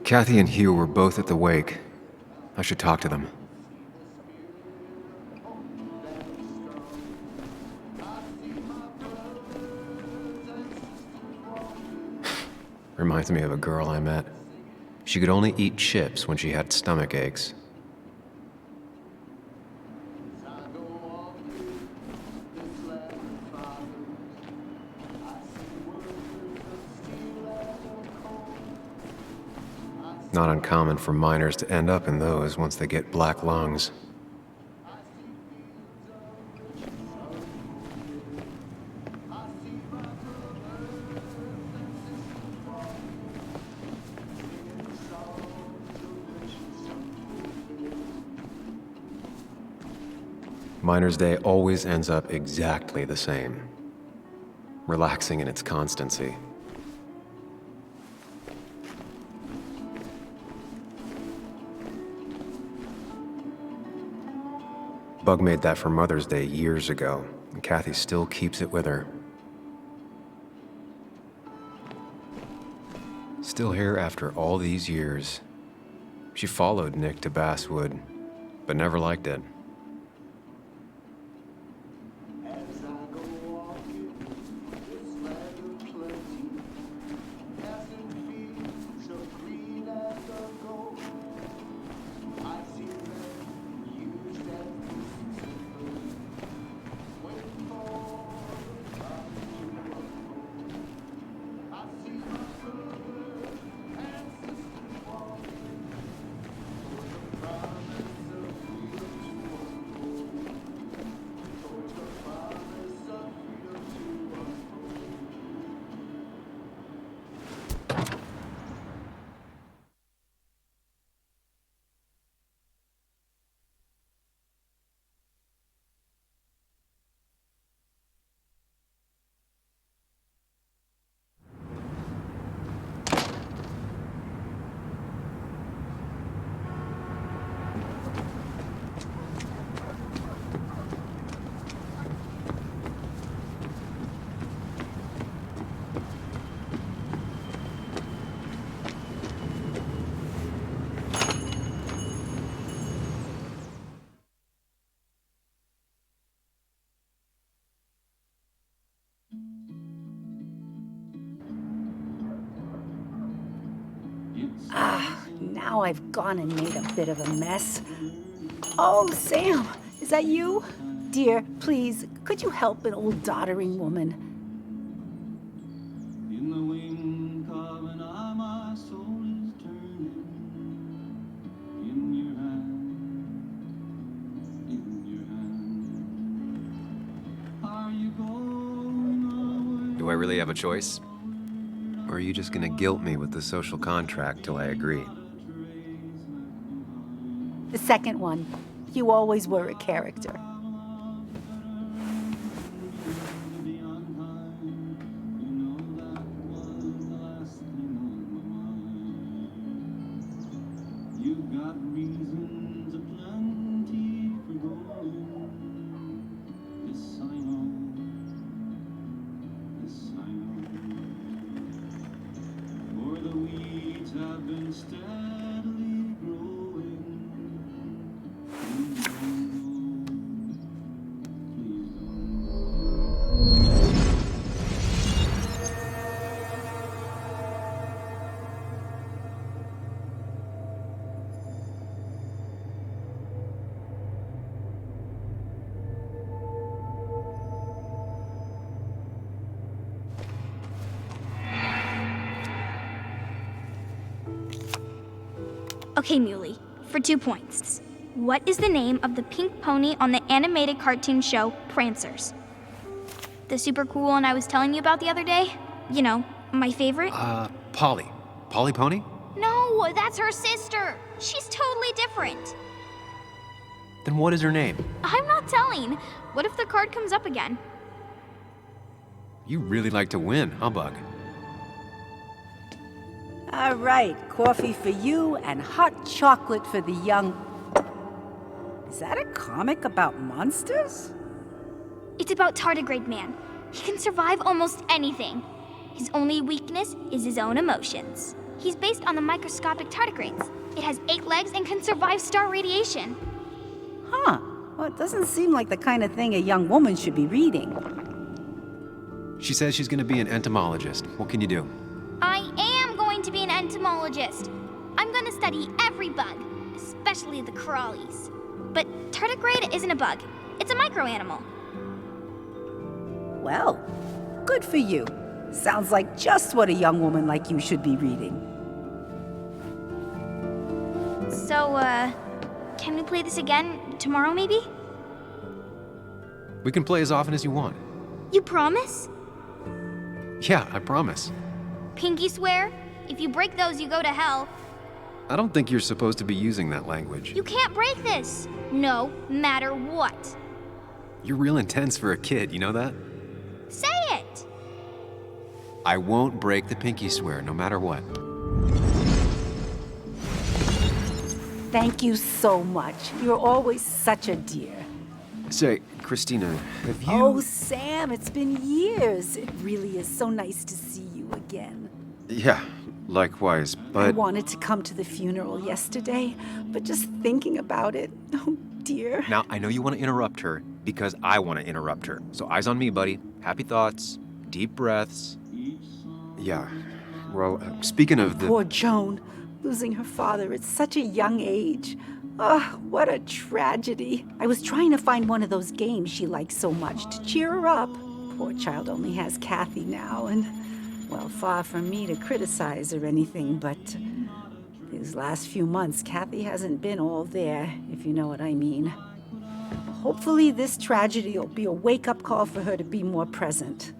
Kathy and Hugh were both at the wake. I should talk to them. Reminds me of a girl I met. She could only eat chips when she had stomach aches. Not uncommon for miners to end up in those once they get black lungs. Miner's Day always ends up exactly the same. Relaxing in its constancy. Bug made that for Mother's Day years ago, and Kathy still keeps it with her. Still here after all these years. She followed Nick to Basswood, but never liked it. Now I've gone and made a bit of a mess. Oh, Sam, is that you? Dear, please, could you help an old doddering woman? Do I really have a choice? Or are you just gonna guilt me with the social contract till I agree? The second one. You always were a character. Okay, Muley, for 2 points. What is the name of the pink pony on the animated cartoon show Prancers? The super cool one I was telling you about the other day? You know, my favorite? Polly. Polly Pony? No, that's her sister. She's totally different. Then what is her name? I'm not telling. What if the card comes up again? You really like to win, huh, Bug? All right, coffee for you and hot chocolate for the young... Is that a comic about monsters? It's about Tardigrade Man. He can survive almost anything. His only weakness is his own emotions. He's based on the microscopic tardigrades. It has 8 legs and can survive star radiation. Huh. Well, it doesn't seem like the kind of thing a young woman should be reading. She says she's gonna be an entomologist. What can you do? I am going to be an entomologist. I'm going to study every bug, especially the crawlies. But tardigrade isn't a bug. It's a microanimal. Well, good for you. Sounds like just what a young woman like you should be reading. So, can we play this again tomorrow, maybe? We can play as often as you want. You promise? Yeah, I promise. Pinky swear? If you break those, you go to hell. I don't think you're supposed to be using that language. You can't break this. No matter what. You're real intense for a kid, you know that? Say it! I won't break the pinky swear, no matter what. Thank you so much. You're always such a dear. Say, Christina, have you... Oh, Sam, it's been years. It really is so nice to see you again. Yeah, likewise, but... I wanted to come to the funeral yesterday, but just thinking about it, oh dear. Now, I know you want to interrupt her because I want to interrupt her. So eyes on me, buddy. Happy thoughts, deep breaths. Yeah, well, speaking of the... Poor Joan, losing her father at such a young age. Oh, what a tragedy. I was trying to find one of those games she likes so much to cheer her up. Poor child only has Kathy now, and, well, far from me to criticize or anything, but these last few months, Kathy hasn't been all there, if you know what I mean. Hopefully this tragedy will be a wake-up call for her to be more present.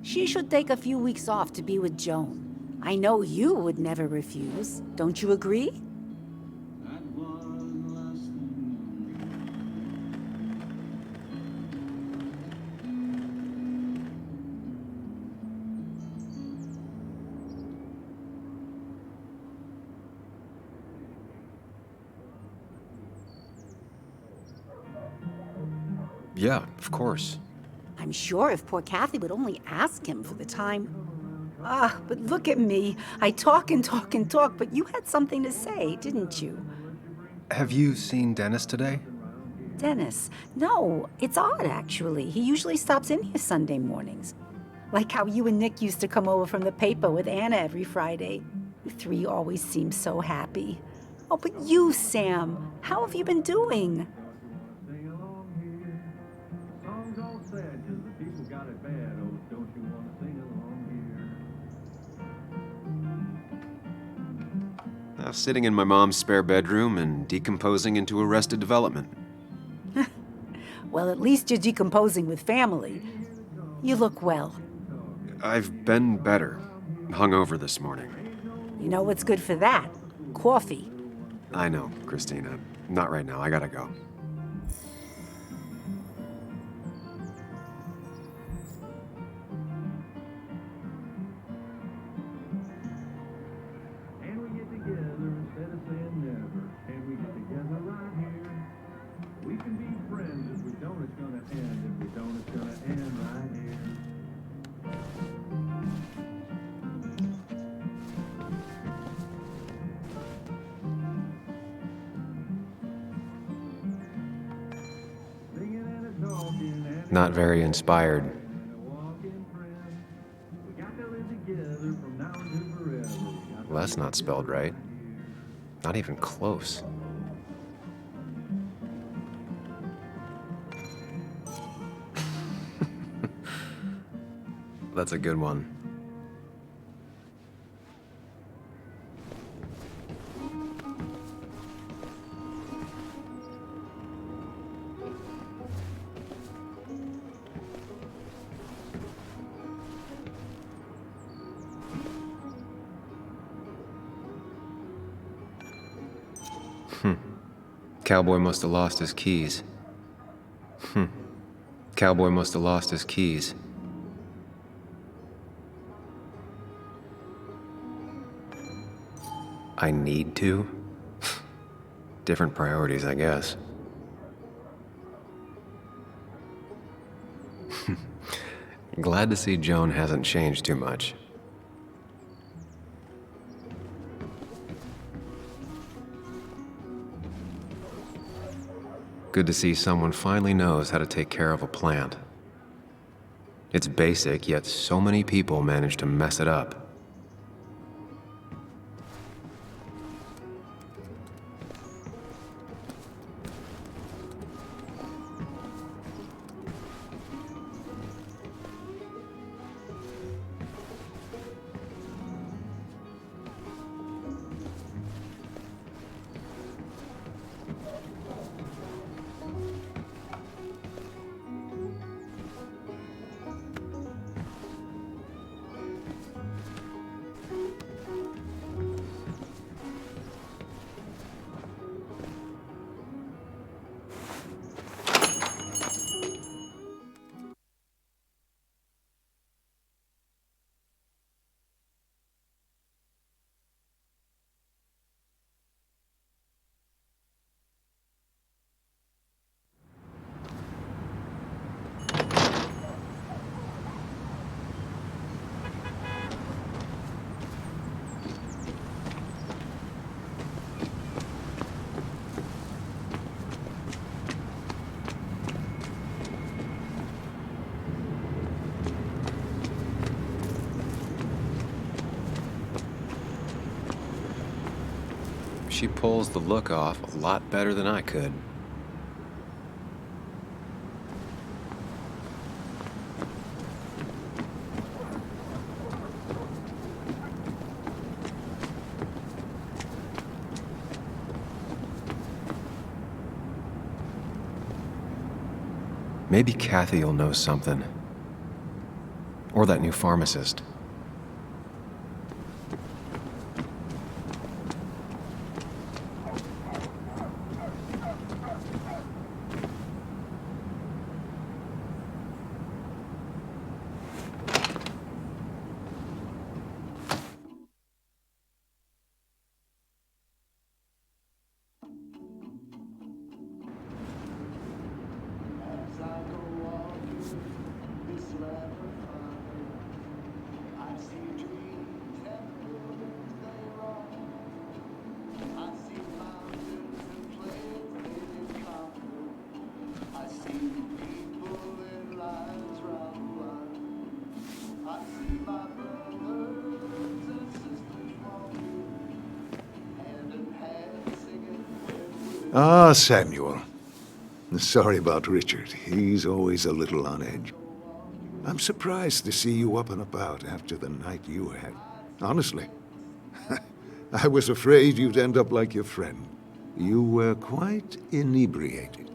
She should take a few weeks off to be with Joan. I know you would never refuse. Don't you agree? Yeah, of course. I'm sure if poor Kathy would only ask him for the time. But look at me. I talk and talk and talk, but you had something to say, didn't you? Have you seen Dennis today? Dennis? No, it's odd, actually. He usually stops in here Sunday mornings. Like how you and Nick used to come over from the paper with Anna every Friday. You three always seem so happy. Oh, but you, Sam, how have you been doing? Sitting in my mom's spare bedroom and decomposing into Arrested Development. Well, at least you're decomposing with family. You look well. I've been better. Hungover this morning. You know what's good for that? Coffee. I know, Christina. Not right now. I gotta go. Not very inspired. Well, that's not spelled right. Not even close. That's a good one. Cowboy must have lost his keys. Cowboy must have lost his keys. I need to? Different priorities, I guess. Glad to see Joan hasn't changed too much. Good to see someone finally knows how to take care of a plant. It's basic, yet so many people manage to mess it up. She pulls the look off a lot better than I could. Maybe Kathy will know something. Or that new pharmacist. Ah, Samuel. Sorry about Richard. He's always a little on edge. I'm surprised to see you up and about after the night you had. Honestly. I was afraid you'd end up like your friend. You were quite inebriated.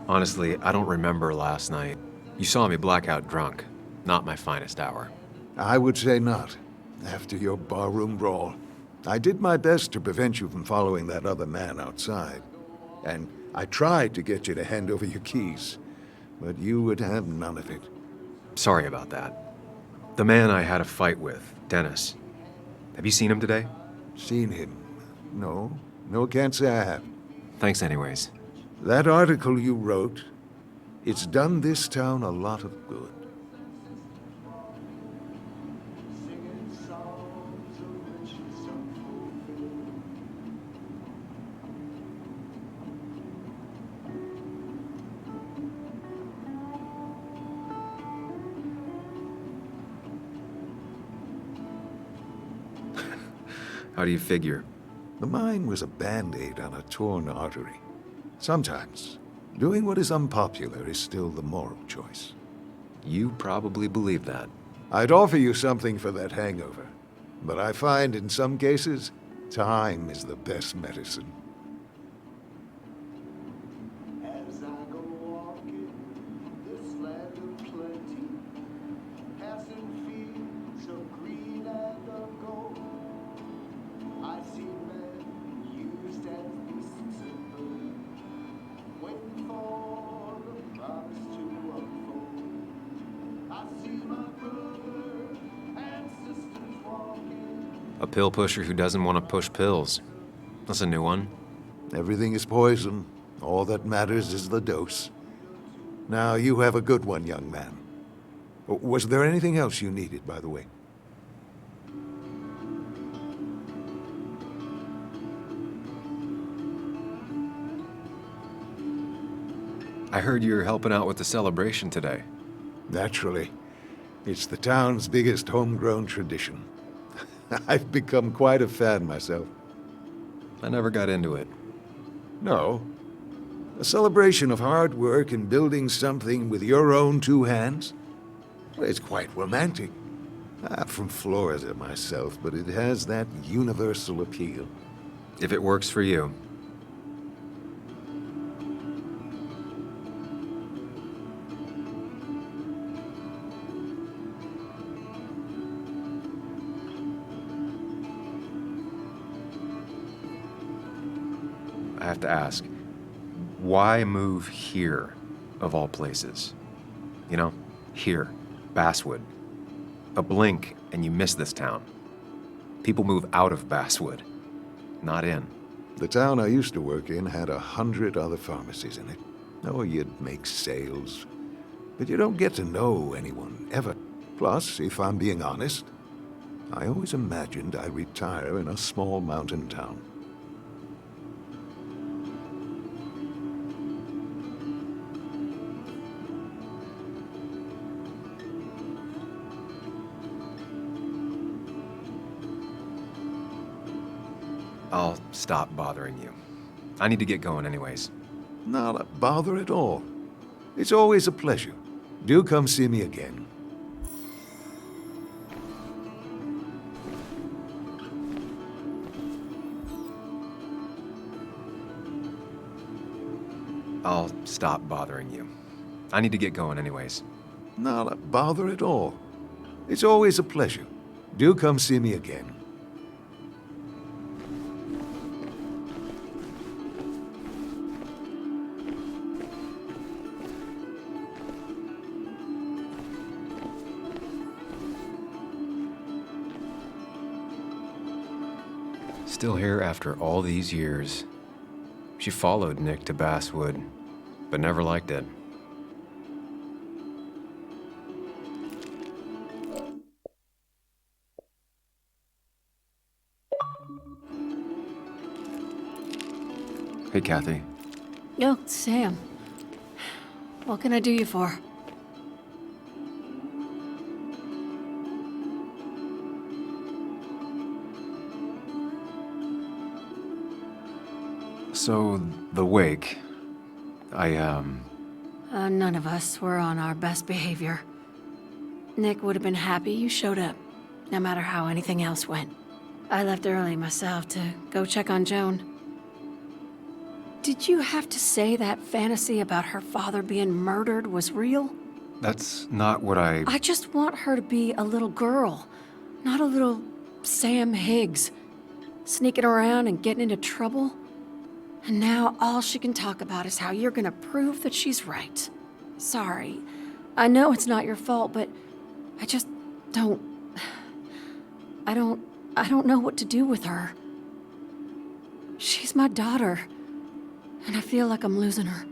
Honestly, I don't remember last night. You saw me blackout drunk. Not my finest hour. I would say not, after your barroom brawl. I did my best to prevent you from following that other man outside. And I tried to get you to hand over your keys, but you would have none of it. Sorry about that. The man I had a fight with, Dennis. Have you seen him today? Seen him? No. No, can't say I have. Thanks anyways. That article you wrote, it's done this town a lot of good. How do you figure? The mine was a band-aid on a torn artery. Sometimes, doing what is unpopular is still the moral choice. You probably believe that. I'd offer you something for that hangover, but I find in some cases, time is the best medicine. As I go walking this land of plenty, passing fields of green and of gold, I see men used as beasts of burden, waiting for the promise to unfold. I see my brother and sisters walking. A pill pusher who doesn't want to push pills. That's a new one. Everything is poison. All that matters is the dose. Now, you have a good one, young man. Was there anything else you needed, by the way? I heard you're helping out with the celebration today. Naturally. It's the town's biggest homegrown tradition. I've become quite a fan myself. I never got into it. No. A celebration of hard work and building something with your own two hands? Well, it's quite romantic. I'm from Florida myself, but it has that universal appeal. If it works for you. I have to ask, why move here, of all places? You know, here, Basswood. A blink and you miss this town. People move out of Basswood, not in. The town I used to work in had 100 other pharmacies in it. Oh, you'd make sales. But you don't get to know anyone, ever. Plus, if I'm being honest, I always imagined I'd retire in a small mountain town. I'll stop bothering you. I need to get going anyways. Not a bother at all. It's always a pleasure. Do come see me again. I'll stop bothering you. I need to get going anyways. Not a bother at all. It's always a pleasure. Do come see me again. Still here after all these years. She followed Nick to Basswood, but never liked it. Hey, Kathy. Oh, Sam. What can I do you for? So, the wake. None of us were on our best behavior. Nick would have been happy you showed up, no matter how anything else went. I left early myself to go check on Joan. Did you have to say that fantasy about her father being murdered was real? That's not what I just want her to be a little girl, not a little Sam Higgs, sneaking around and getting into trouble. And now all she can talk about is how you're gonna prove that she's right. Sorry. I know it's not your fault, but I just don't... I don't know what to do with her. She's my daughter, and I feel like I'm losing her.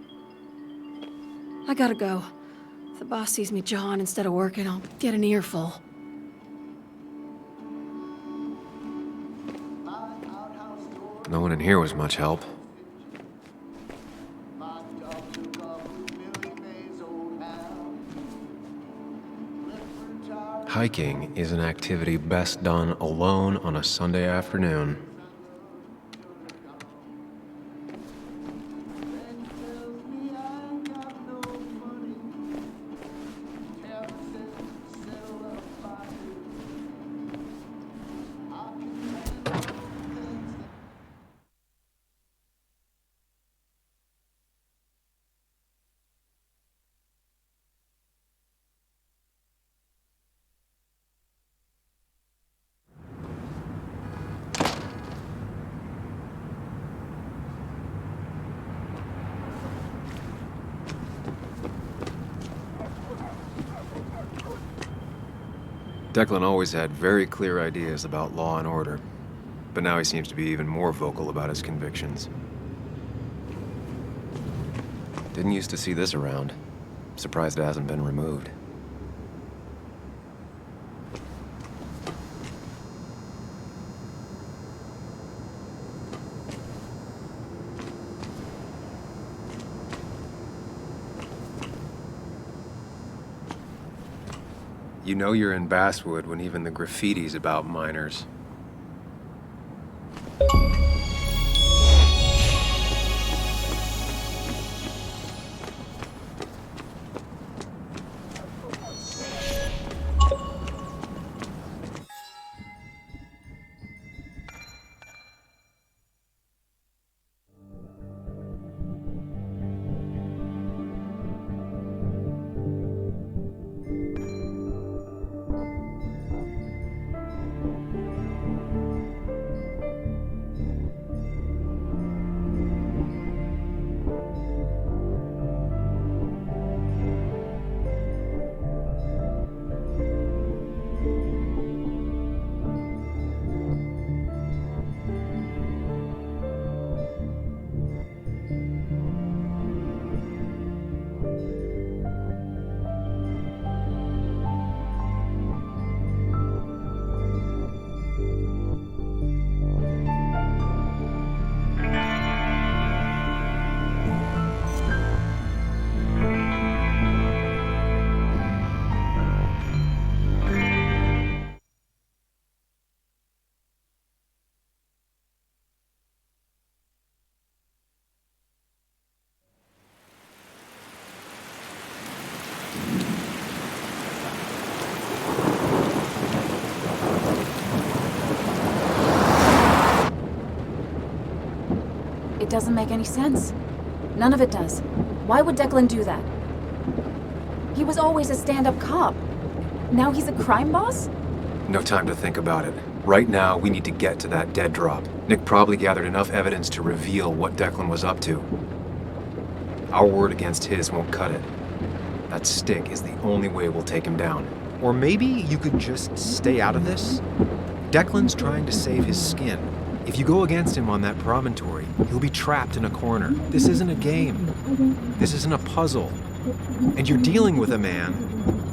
I gotta go. If the boss sees me jawing instead of working, I'll get an earful. No one in here was much help. Hiking is an activity best done alone on a Sunday afternoon. Declan always had very clear ideas about law and order, but now he seems to be even more vocal about his convictions. Didn't used to see this around. Surprised it hasn't been removed. You know you're in Basswood when even the graffiti's about minors. It doesn't make any sense. None of it does. Why would Declan do that? He was always a stand-up cop. Now he's a crime boss? No time to think about it. Right now, we need to get to that dead drop. Nick probably gathered enough evidence to reveal what Declan was up to. Our word against his won't cut it. That stick is the only way we'll take him down. Or maybe you could just stay out of this? Declan's trying to save his skin. If you go against him on that promontory, he'll be trapped in a corner. This isn't a game. This isn't a puzzle. And you're dealing with a man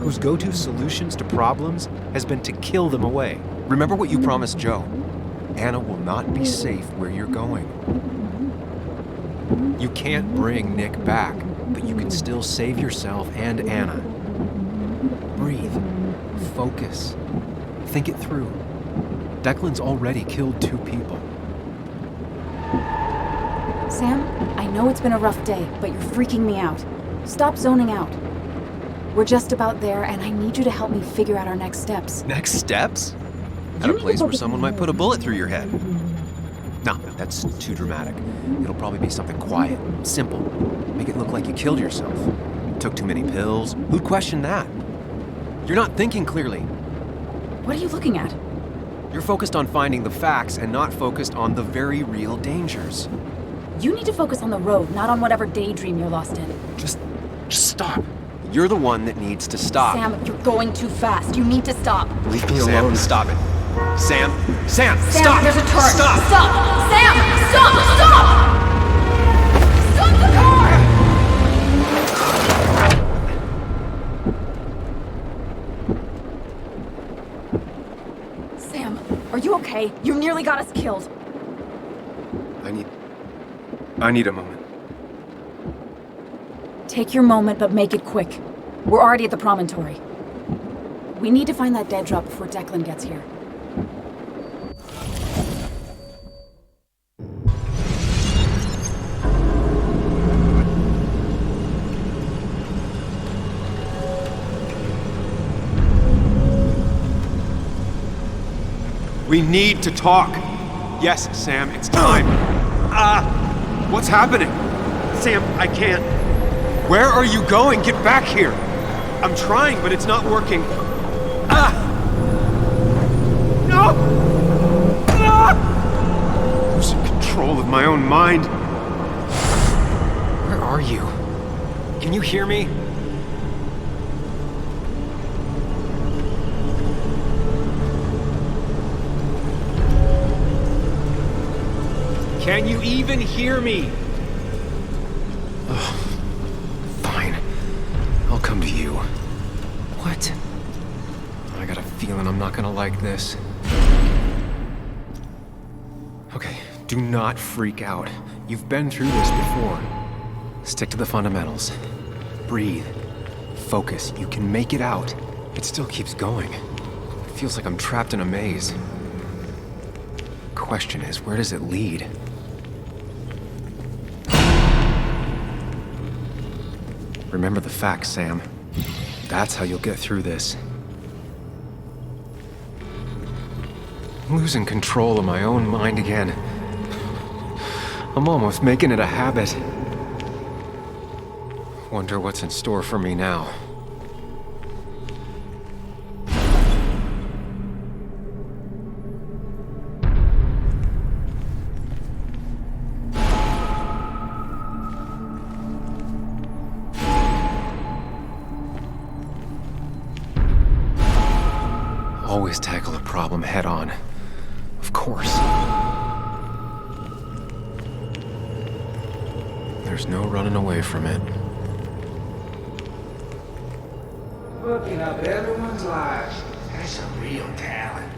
whose go-to solutions to problems has been to kill them away. Remember what you promised Joe. Anna will not be safe where you're going. You can't bring Nick back, but you can still save yourself and Anna. Breathe. Focus. Think it through. Declan's already killed 2 people. Sam, I know it's been a rough day, but you're freaking me out. Stop zoning out. We're just about there, and I need you to help me figure out our next steps. Next steps? At a place where someone might put a bullet through your head. No, that's too dramatic. It'll probably be something quiet, simple. Make it look like you killed yourself. Took too many pills. Who'd question that? You're not thinking clearly. What are you looking at? You're focused on finding the facts and not focused on the very real dangers. You need to focus on the road, not on whatever daydream you're lost in. Just stop. You're the one that needs to stop. Sam, you're going too fast. You need to stop. Leave me alone. Stop it. Sam, Sam, stop! There's a turn. Stop! Stop! Sam, stop! Stop! Stop the car! Sam, are you okay? You nearly got us killed. I need a moment. Take your moment, but make it quick. We're already at the promontory. We need to find that dead drop before Declan gets here. We need to talk. Yes, Sam, it's time. What's happening? Sam, I can't. Where are you going? Get back here. I'm trying, but it's not working. No! Losing control of my own mind. Where are you? Can you hear me? Can you even hear me? Fine. I'll come to you. What? I got a feeling I'm not gonna like this. Okay, do not freak out. You've been through this before. Stick to the fundamentals. Breathe. Focus. You can make it out. It still keeps going. It feels like I'm trapped in a maze. Question is, where does it lead? Remember the facts, Sam. That's how you'll get through this. I'm losing control of my own mind again. I'm almost making it a habit. Wonder what's in store for me now. Always tackle a problem head on. Of course. There's no running away from it. Looking up everyone's lives. That's a real talent.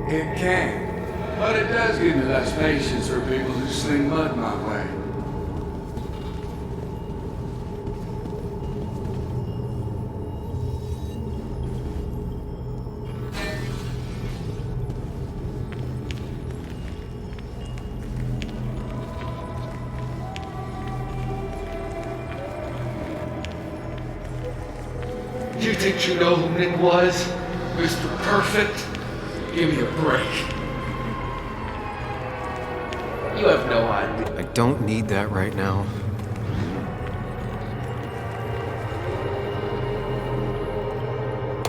It can. But it does give me less patience for people who sling mud my way. You think you know who Nick was? Mr. Perfect? Give me a break. You have no idea. I don't need that right now.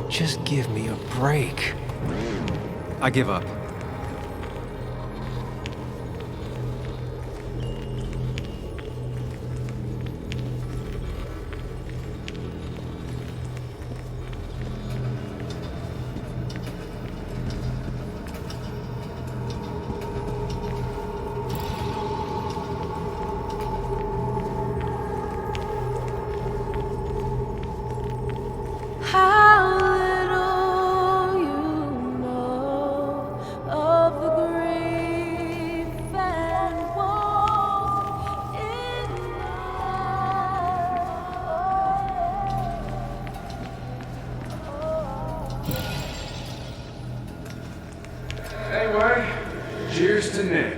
Just give me a break. I give up. How little you know of the grief and woe in Anyway, cheers to Nick.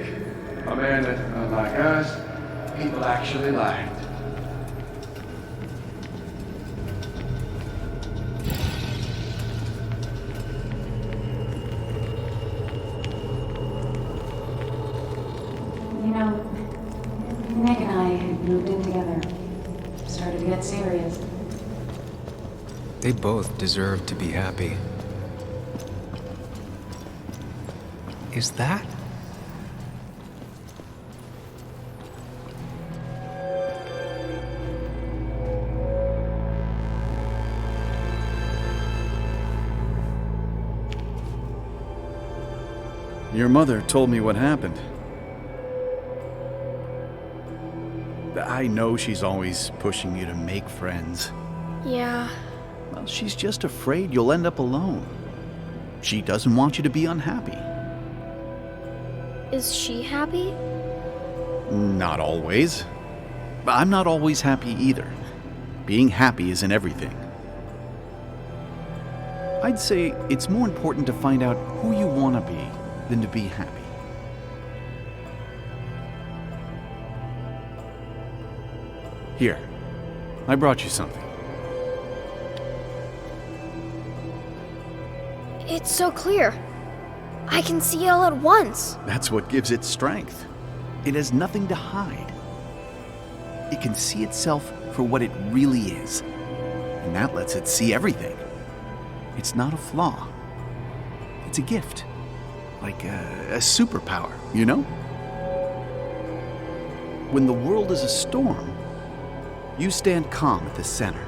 A man that, unlike us, people actually liked. You know, Nick and I had moved in together. Started to get serious. They both deserve to be happy. Is that? Your mother told me what happened. I know she's always pushing you to make friends. Yeah. Well, she's just afraid you'll end up alone. She doesn't want you to be unhappy. Is she happy? Not always. I'm not always happy either. Being happy isn't everything. I'd say it's more important to find out who you want to be than to be happy. Here, I brought you something. It's so clear. I can see it all at once. That's what gives it strength. It has nothing to hide. It can see itself for what it really is. And that lets it see everything. It's not a flaw. It's a gift. Like a superpower, you know? When the world is a storm, you stand calm at the center.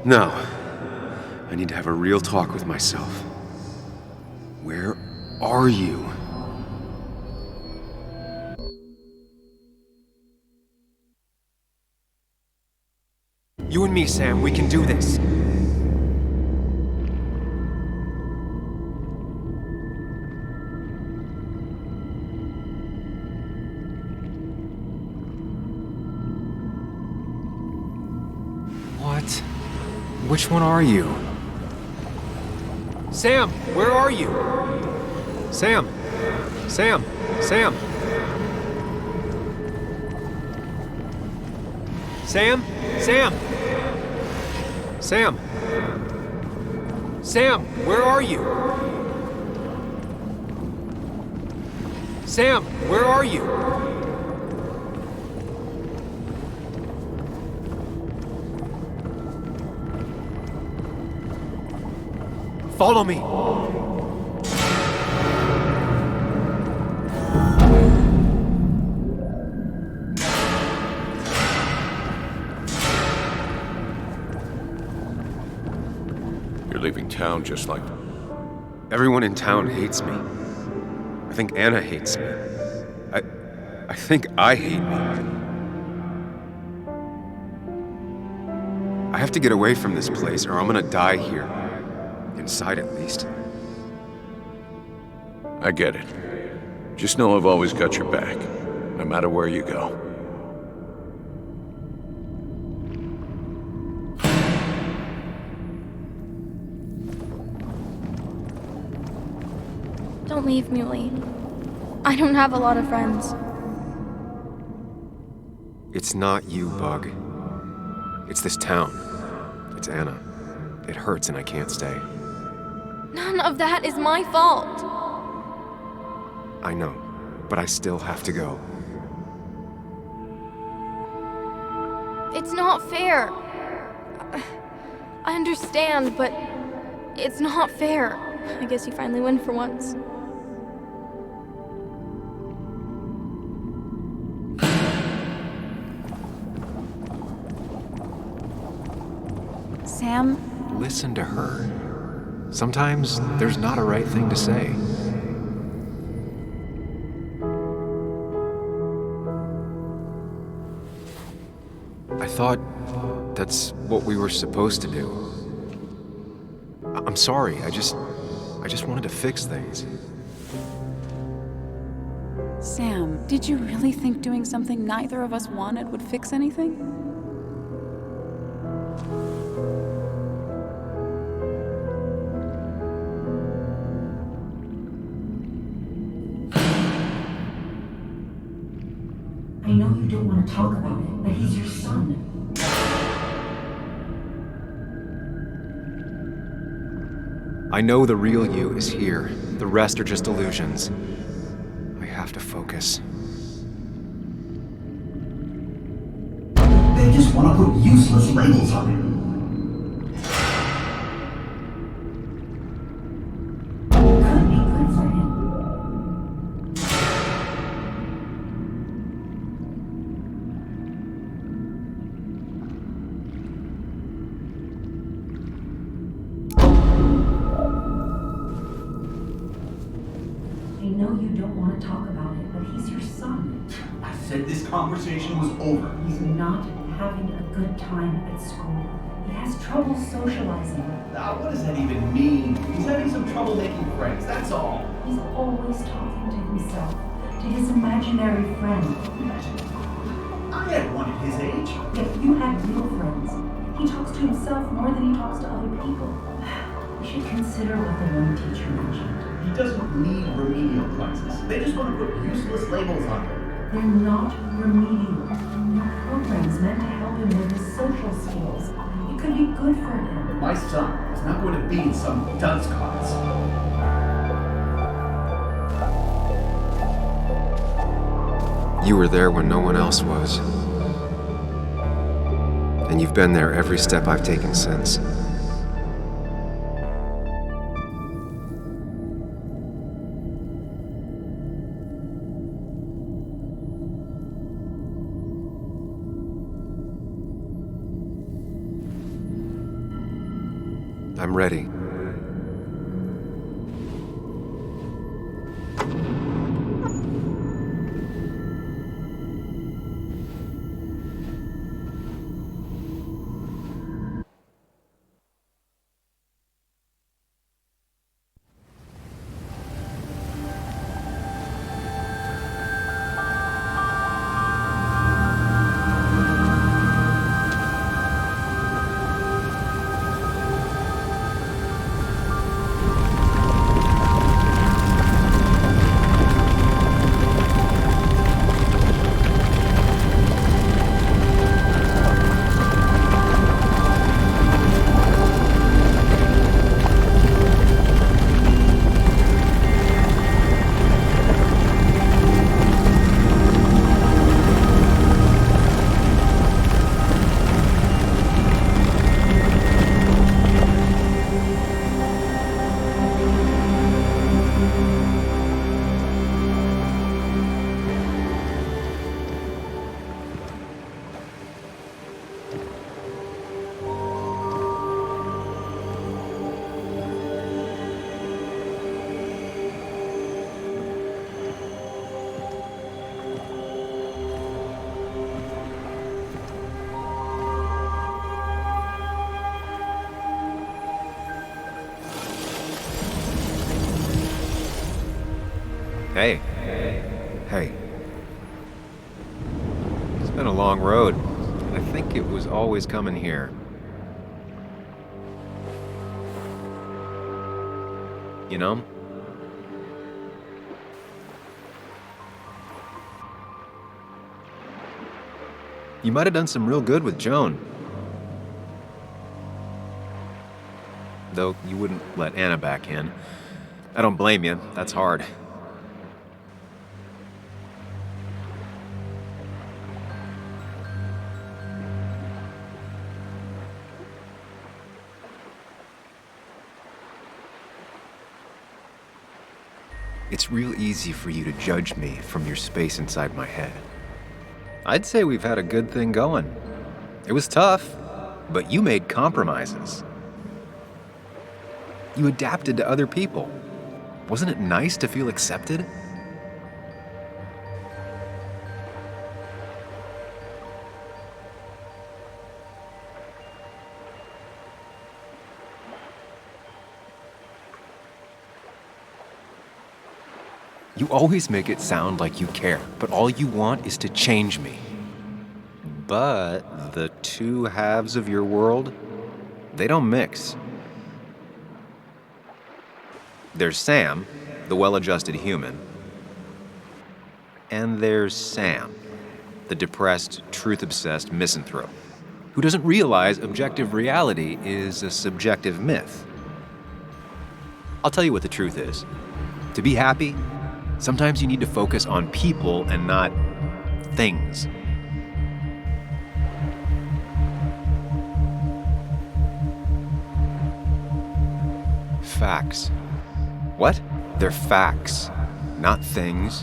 No. I need to have a real talk with myself. Where are you? You and me, Sam, we can do this. What? Which one are you? Sam, where are you? Sam! Sam! Sam! Sam? Sam! Sam! Sam, where are you? Sam, where are you? Follow me! You're leaving town just like... Everyone in town hates me. I think Anna hates me. I think I hate me. I have to get away from this place or I'm gonna die here. Inside, at least. I get it. Just know I've always got your back, no matter where you go. Don't leave, Muley. I don't have a lot of friends. It's not you, Bug. It's this town. It's Anna. It hurts and I can't stay. None of that is my fault. I know, but I still have to go. It's not fair. I understand, but it's not fair. I guess you finally win for once. Sam? Listen to her. Sometimes there's not a right thing to say. I thought that's what we were supposed to do. I'm sorry, I just wanted to fix things. Sam, did you really think doing something neither of us wanted would fix anything? I know you don't want to talk about it, but he's your son. I know the real you is here. The rest are just illusions. I have to focus. They just want to put useless labels on him. Could be good for him. I know you don't want to talk about it, but he's your son. I said this conversation was over. He's not having a good time at school. He has trouble socializing. What does that even mean? He's having some trouble making friends, that's all. He's always talking to himself, to his imaginary friend. I had one at his age. Yet you had real friends. He talks to himself more than he talks to other people. We should consider what the one teacher mentioned. He doesn't need remedial classes. They just want to put useless labels on him. They're not remedial. They're programs meant to help him with his social skills. It could be good for him. My son is not going to be in some dunce class. You were there when no one else was. And you've been there every step I've taken since. I'm ready. Hey. Hey. It's been a long road. I think it was always coming here. You know? You might have done some real good with Joan. Though you wouldn't let Anna back in. I don't blame you. That's hard. It's real easy for you to judge me from your space inside my head. I'd say we've had a good thing going. It was tough, but you made compromises. You adapted to other people. Wasn't it nice to feel accepted? You always make it sound like you care, but all you want is to change me. But the two halves of your world, they don't mix. There's Sam, the well-adjusted human, and there's Sam, the depressed, truth-obsessed misanthrope, who doesn't realize objective reality is a subjective myth. I'll tell you what the truth is. To be happy, sometimes you need to focus on people and not things. Facts. What? They're facts, not things.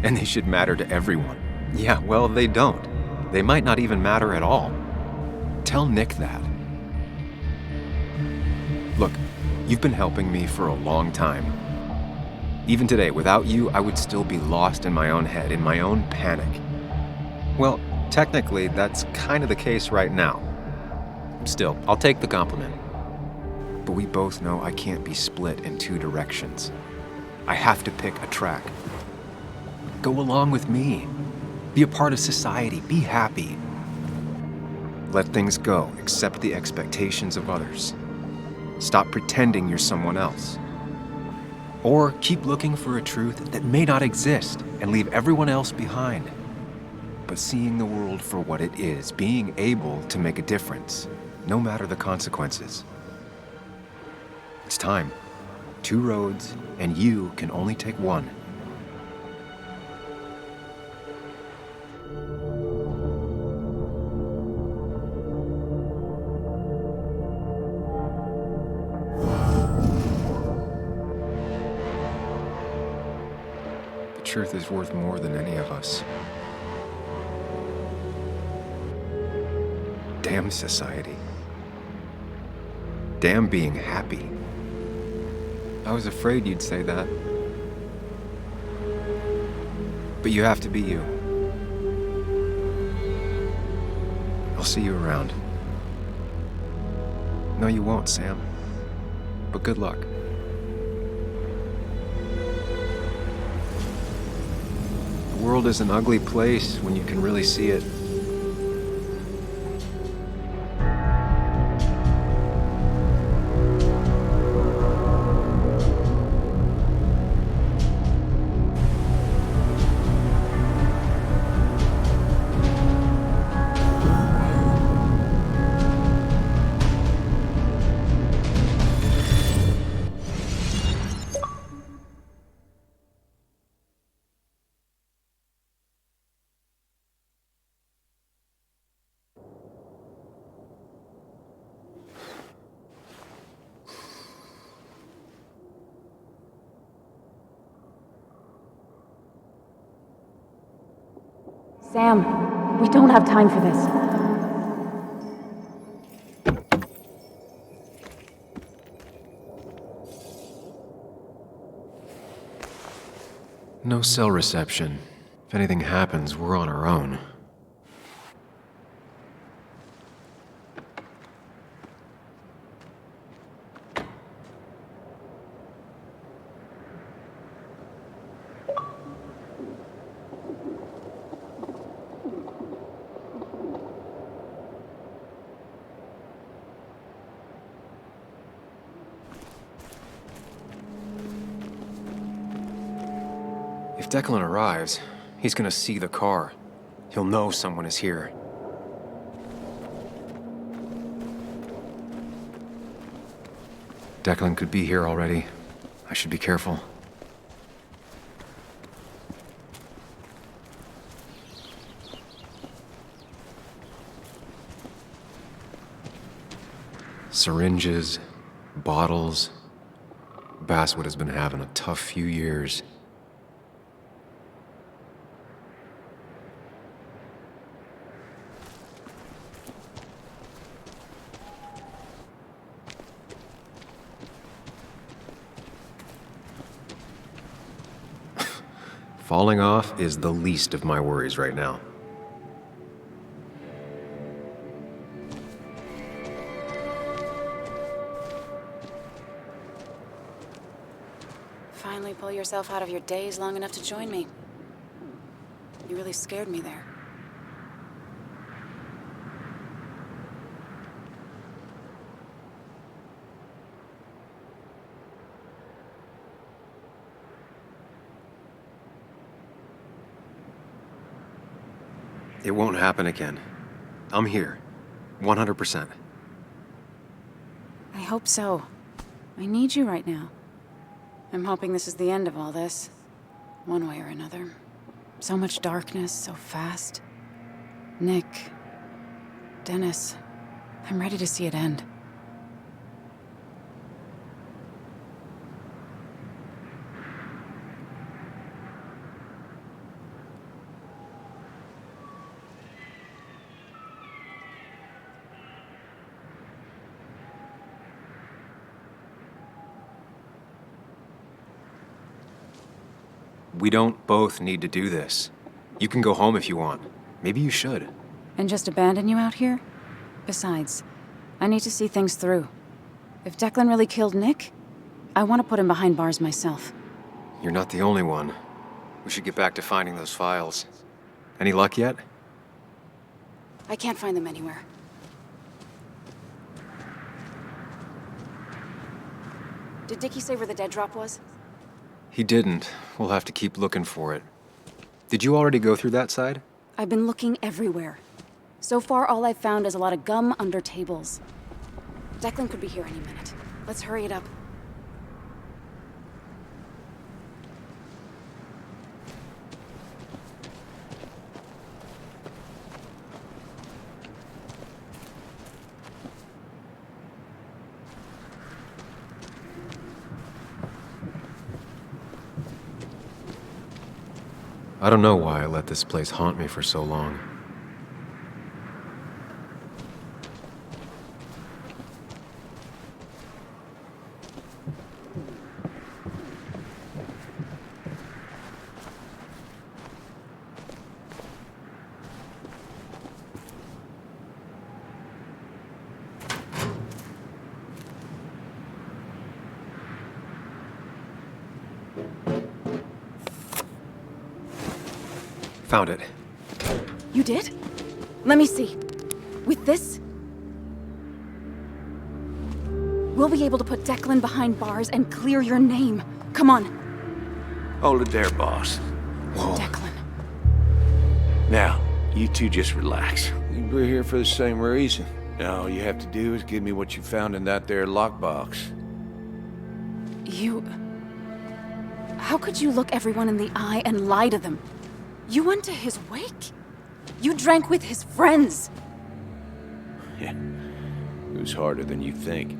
And they should matter to everyone. Yeah, well, they don't. They might not even matter at all. Tell Nick that. Look, you've been helping me for a long time. Even today, without you, I would still be lost in my own head, in my own panic. Well, technically, that's kind of the case right now. Still, I'll take the compliment. But we both know I can't be split in two directions. I have to pick a track. Go along with me. Be a part of society. Be happy. Let things go. Accept the expectations of others. Stop pretending you're someone else. Or keep looking for a truth that may not exist and leave everyone else behind. But seeing the world for what it is, being able to make a difference, no matter the consequences. It's time. Two roads, and you can only take one. The truth is worth more than any of us. Damn society. Damn being happy. I was afraid you'd say that. But you have to be you. I'll see you around. No, you won't, Sam. But good luck. The world is an ugly place when you can really see it. Sam, we don't have time for this. No cell reception. If anything happens, we're on our own. If Declan arrives, he's gonna see the car. He'll know someone is here. Declan could be here already. I should be careful. Syringes, bottles. Basswood has been having a tough few years. Falling off is the least of my worries right now. Finally pull yourself out of your daze long enough to join me. You really scared me there. It won't happen again. I'm here. 100%. I hope so. I need you right now. I'm hoping this is the end of all this. One way or another. So much darkness, so fast. Nick. Dennis. I'm ready to see it end. We don't both need to do this. You can go home if you want. Maybe you should. And just abandon you out here? Besides, I need to see things through. If Declan really killed Nick, I want to put him behind bars myself. You're not the only one. We should get back to finding those files. Any luck yet? I can't find them anywhere. Did Dickie say where the dead drop was? He didn't. We'll have to keep looking for it. Did you already go through that side? I've been looking everywhere. So far, all I've found is a lot of gum under tables. Declan could be here any minute. Let's hurry it up. I don't know why I let this place haunt me for so long. Found it. You did? Let me see. With this, we'll be able to put Declan behind bars and clear your name. Come on. Hold it there, boss. Whoa. Declan. Now, you two just relax. We're here for the same reason. Now, all you have to do is give me what you found in that there lockbox. You... How could you look everyone in the eye and lie to them? You went to his wake? You drank with his friends? Yeah, it was harder than you think.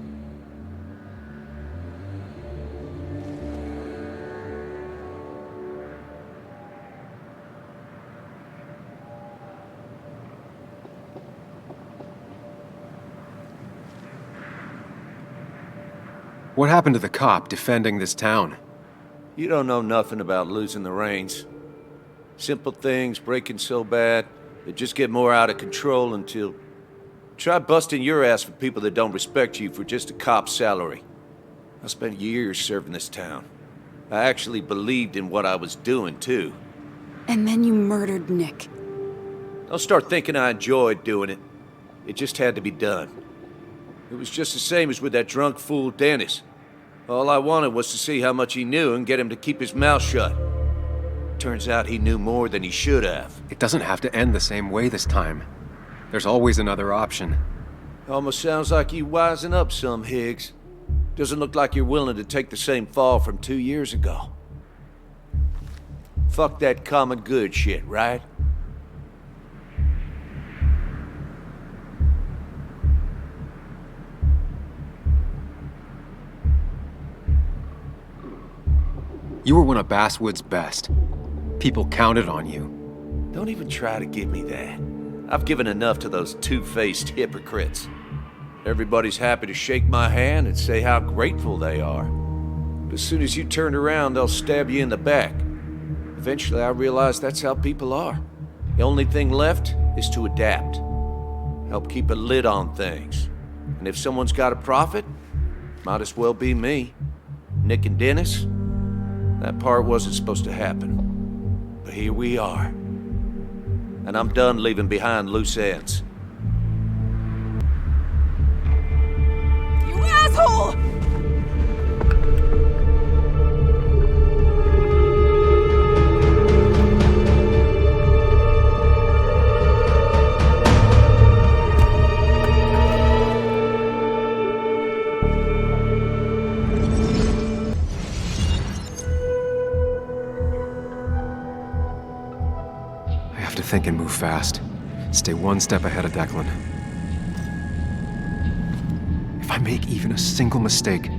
What happened to the cop defending this town? You don't know nothing about losing the reins. Simple things breaking so bad, they just get more out of control until... Try busting your ass for people that don't respect you for just a cop's salary. I spent years serving this town. I actually believed in what I was doing, too. And then you murdered Nick. Don't start thinking I enjoyed doing it. It just had to be done. It was just the same as with that drunk fool Dennis. All I wanted was to see how much he knew and get him to keep his mouth shut. Turns out he knew more than he should have. It doesn't have to end the same way this time. There's always another option. Almost sounds like you wising up some, Higgs. Doesn't look like you're willing to take the same fall from 2 years ago. Fuck that common good shit, right? You were one of Basswood's best. People counted on you. Don't even try to give me that. I've given enough to those two-faced hypocrites. Everybody's happy to shake my hand and say how grateful they are. But as soon as you turn around, they'll stab you in the back. Eventually, I realized that's how people are. The only thing left is to adapt. Help keep a lid on things. And if someone's got a profit, might as well be me. Nick and Dennis, that part wasn't supposed to happen. But here we are. And I'm done leaving behind loose ends. You asshole! I have to think and move fast. Stay one step ahead of Declan. If I make even a single mistake,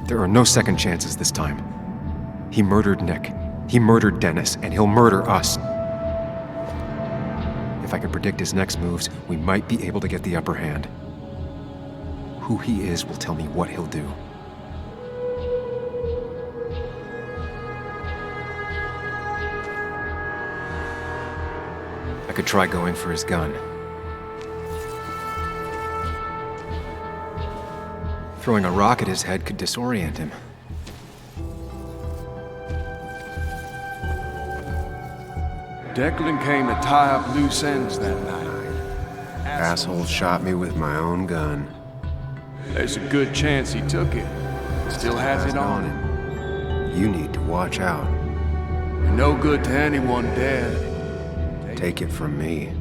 there are no second chances this time. He murdered Nick. He murdered Dennis, and he'll murder us. If I can predict his next moves, we might be able to get the upper hand. Who he is will tell me what he'll do. I could try going for his gun. Throwing a rock at his head could disorient him. Declan came to tie up loose ends that night. Asshole shot me with my own gun. There's a good chance he took it. Still has it on him. You need to watch out. You're no good to anyone dead. Take it from me.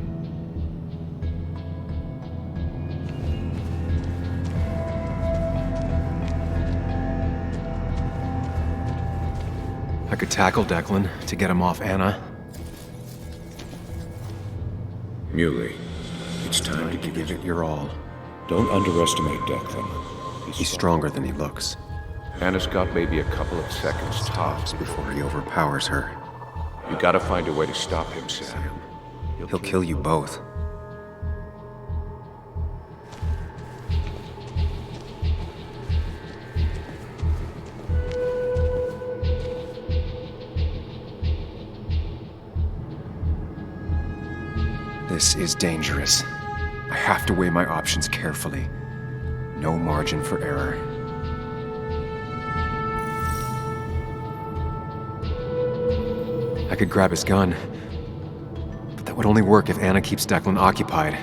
I could tackle Declan to get him off Anna. Muley, it's time to give it your all. Don't underestimate Declan. He's stronger than he looks. Anna's got maybe a couple of seconds tops before he overpowers her. You gotta find a way to stop him, Sam. He'll kill you both. This is dangerous. I have to weigh my options carefully. No margin for error. I could grab his gun, but that would only work if Anna keeps Declan occupied.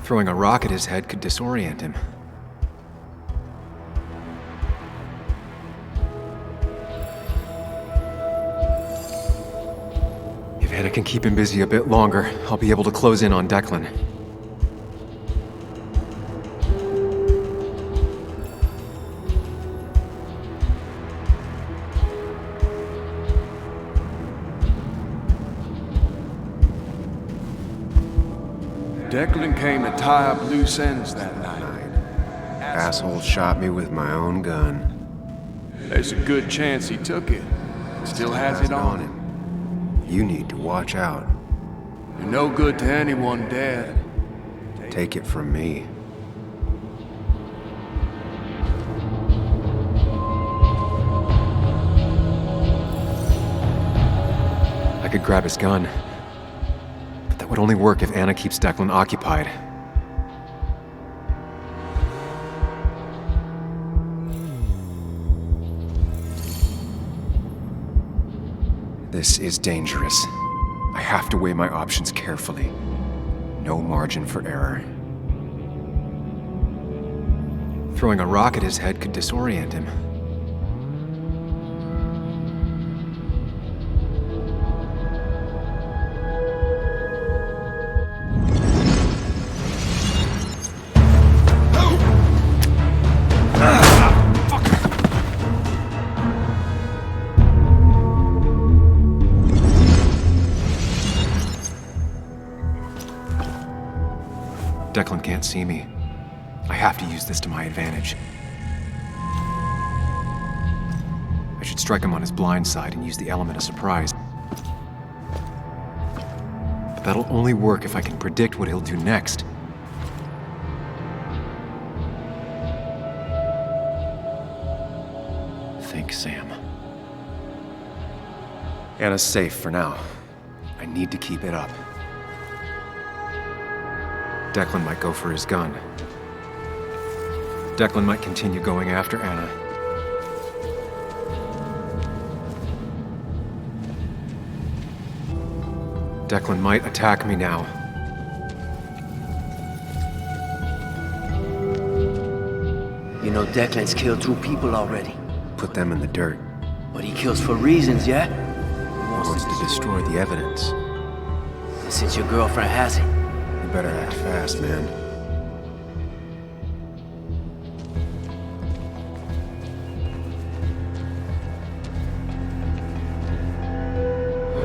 Throwing a rock at his head could disorient him. If Anna can keep him busy a bit longer, I'll be able to close in on Declan. Declan came to tie up loose ends that night. Asshole shot me with my own gun. There's a good chance he took it. Still has it on him. You need to watch out. You're no good to anyone dead. Take it from me. I could grab his gun, but that would only work if Anna keeps Declan occupied. This is dangerous. I have to weigh my options carefully. No margin for error. Throwing a rock at his head could disorient him. can't see me. I have to use this to my advantage. I should strike him on his blind side and use the element of surprise. But that'll only work if I can predict what he'll do next. Think, Sam. Anna's safe for now. I need to keep it up. Declan might go for his gun. Declan might continue going after Anna. Declan might attack me now. You know Declan's killed 2 people already. Put them in the dirt. But he kills for reasons, yeah? He wants to destroy the evidence. And since your girlfriend has it, You better act fast, man.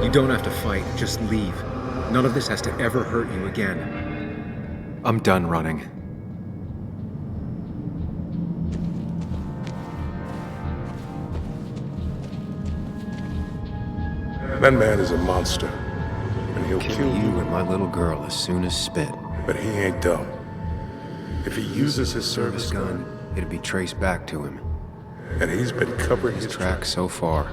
You don't have to fight, just leave. None of this has to ever hurt you again. I'm done running. That man is a monster, and he'll Kill you and my little girl as soon as spit. But he ain't dumb. If he uses his service gun, it'd be traced back to him. And he's been covering his tracks so far.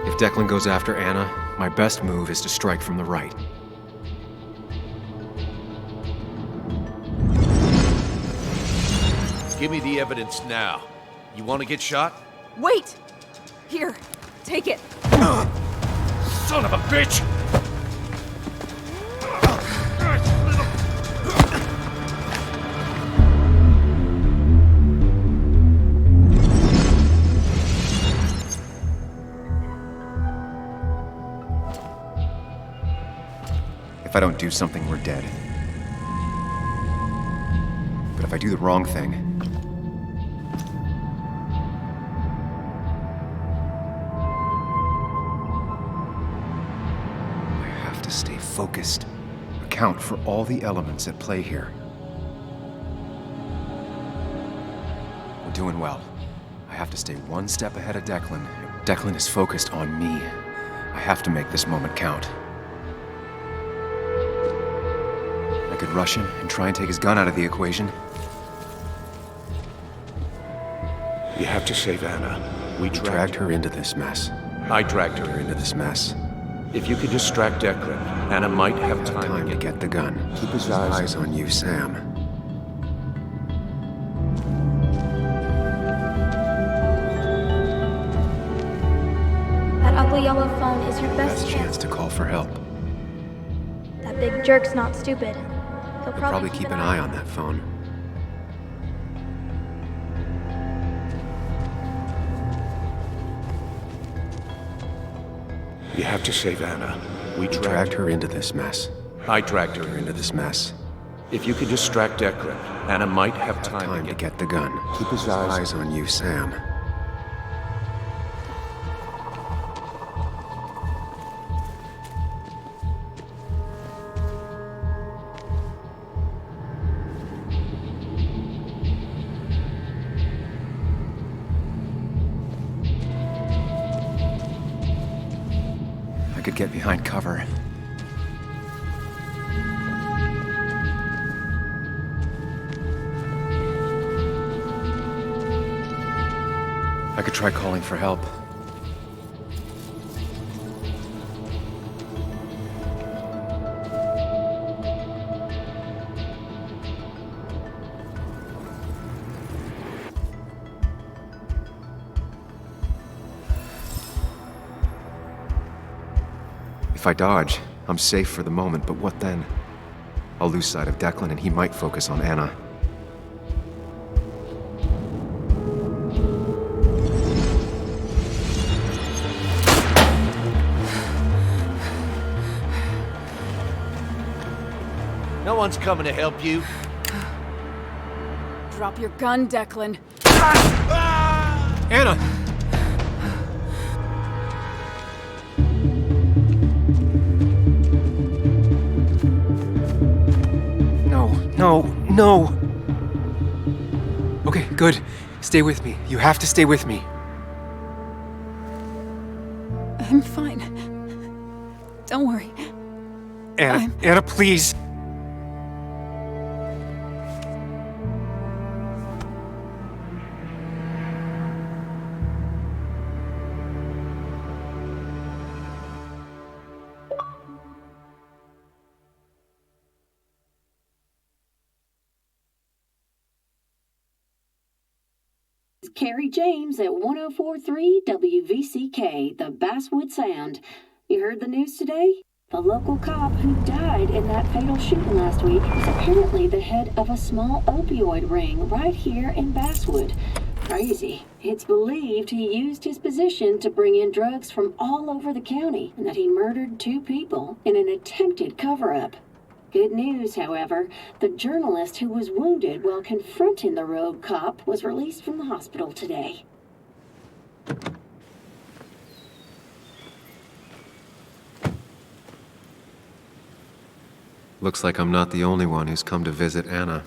If Declan goes after Anna, my best move is to strike from the right. Give me the evidence now. You want to get shot? Wait! Here, take it. Son of a bitch! If I don't do something, we're dead. But if I do the wrong thing, I have to stay focused, account for all the elements at play here. We're doing well. I have to stay one step ahead of Declan. Declan is focused on me. I have to make this moment count. I could rush him and try and take his gun out of the equation. You have to save Anna. We dragged her into this mess. I dragged her into this mess. If you could distract Declan, Anna might have time to get the gun. Keep his eyes on you, Sam. That ugly yellow phone is your best chance to call for help. That big jerk's not stupid. He'll We'll probably keep an eye on that phone. You have to save Anna. We dragged her into this mess. I dragged her into this mess. If you could distract Declan, Anna might have time to get the gun. Keep his eyes on you, Sam. I could get behind cover. I could try calling for help. If I dodge, I'm safe for the moment, but what then? I'll lose sight of Declan and he might focus on Anna. No one's coming to help you. Drop your gun, Declan. Anna! No. Okay, good. Stay with me. You have to stay with me. I'm fine. Don't worry. Anna, please. Carrie James at 1043 WVCK, the Basswood Sound. You heard the news today? The local cop who died in that fatal shooting last week is apparently the head of a small opioid ring right here in Basswood. Crazy. It's believed he used his position to bring in drugs from all over the county and that he murdered 2 people in an attempted cover-up. Good news, however, the journalist who was wounded while confronting the rogue cop was released from the hospital today. Looks like I'm not the only one who's come to visit Anna.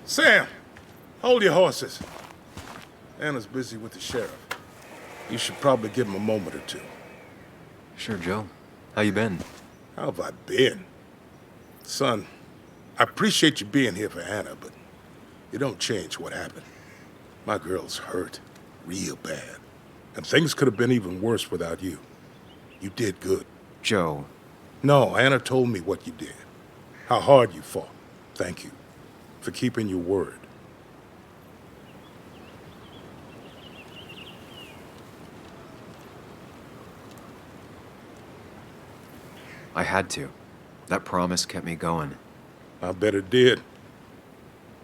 Sam, hold your horses. Anna's busy with the sheriff. You should probably give him a moment or two. Sure, Joe. How you been? How have I been? Son, I appreciate you being here for Anna, but you don't change what happened. My girl's hurt, real bad. And things could have been even worse without you. You did good. Joe. No, Anna told me what you did. How hard you fought. Thank you for keeping your word. I had to. That promise kept me going. I bet it did.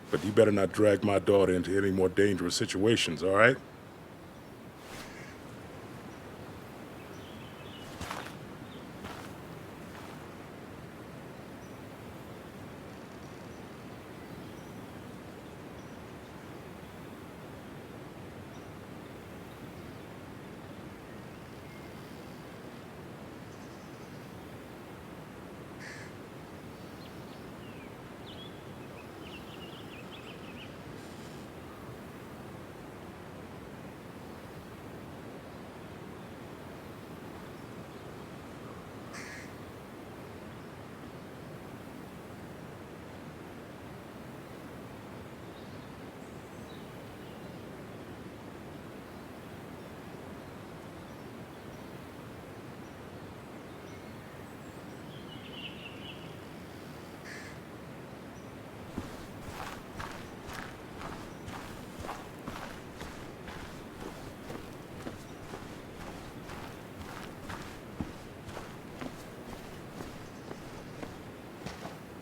But you better not drag my daughter into any more dangerous situations, all right?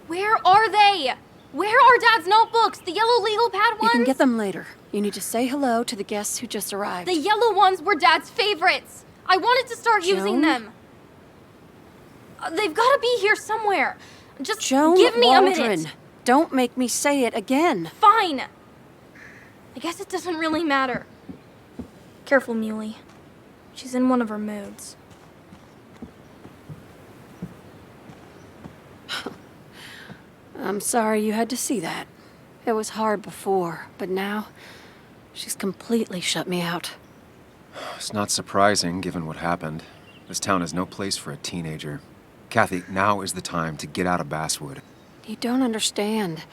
Where are they? Where are Dad's notebooks? The yellow legal pad ones? You can get them later. You need to say hello to the guests who just arrived. The yellow ones were Dad's favorites. I wanted to start using them. They've got to be here somewhere. Just give me Waldron. a minute. Don't make me say it again. Fine. I guess it doesn't really matter. Careful, Muley. She's in one of her moods. I'm sorry you had to see that. It was hard before, but now she's completely shut me out. It's not surprising, given what happened. This town is no place for a teenager. Kathy, now is the time to get out of Basswood. You don't understand.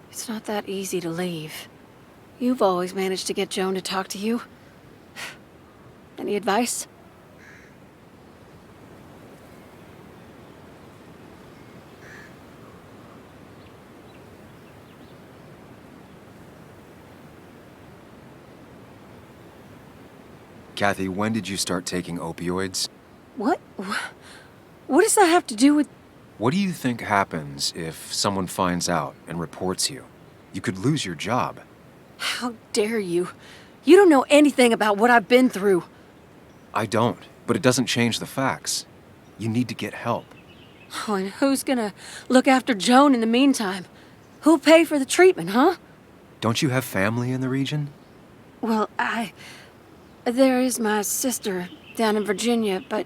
It's not that easy to leave. You've always managed to get Joan to talk to you. Any advice? Kathy, when did you start taking opioids? What? What does that have to do with... What do you think happens if someone finds out and reports you? You could lose your job. How dare you? You don't know anything about what I've been through. I don't, but it doesn't change the facts. You need to get help. Oh, and who's gonna look after Joan in the meantime? Who'll pay for the treatment, huh? Don't you have family in the region? Well, there is my sister down in Virginia, but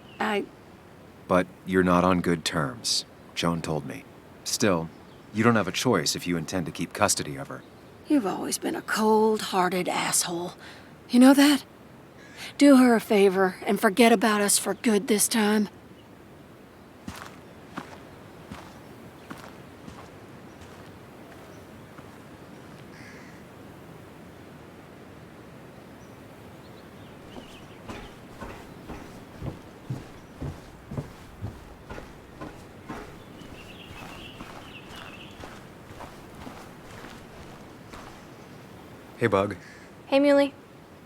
But you're not on good terms, Joan told me. Still, you don't have a choice if you intend to keep custody of her. You've always been a cold-hearted asshole. You know that? Do her a favor and forget about us for good this time. Hey, Bug. Hey, Muley.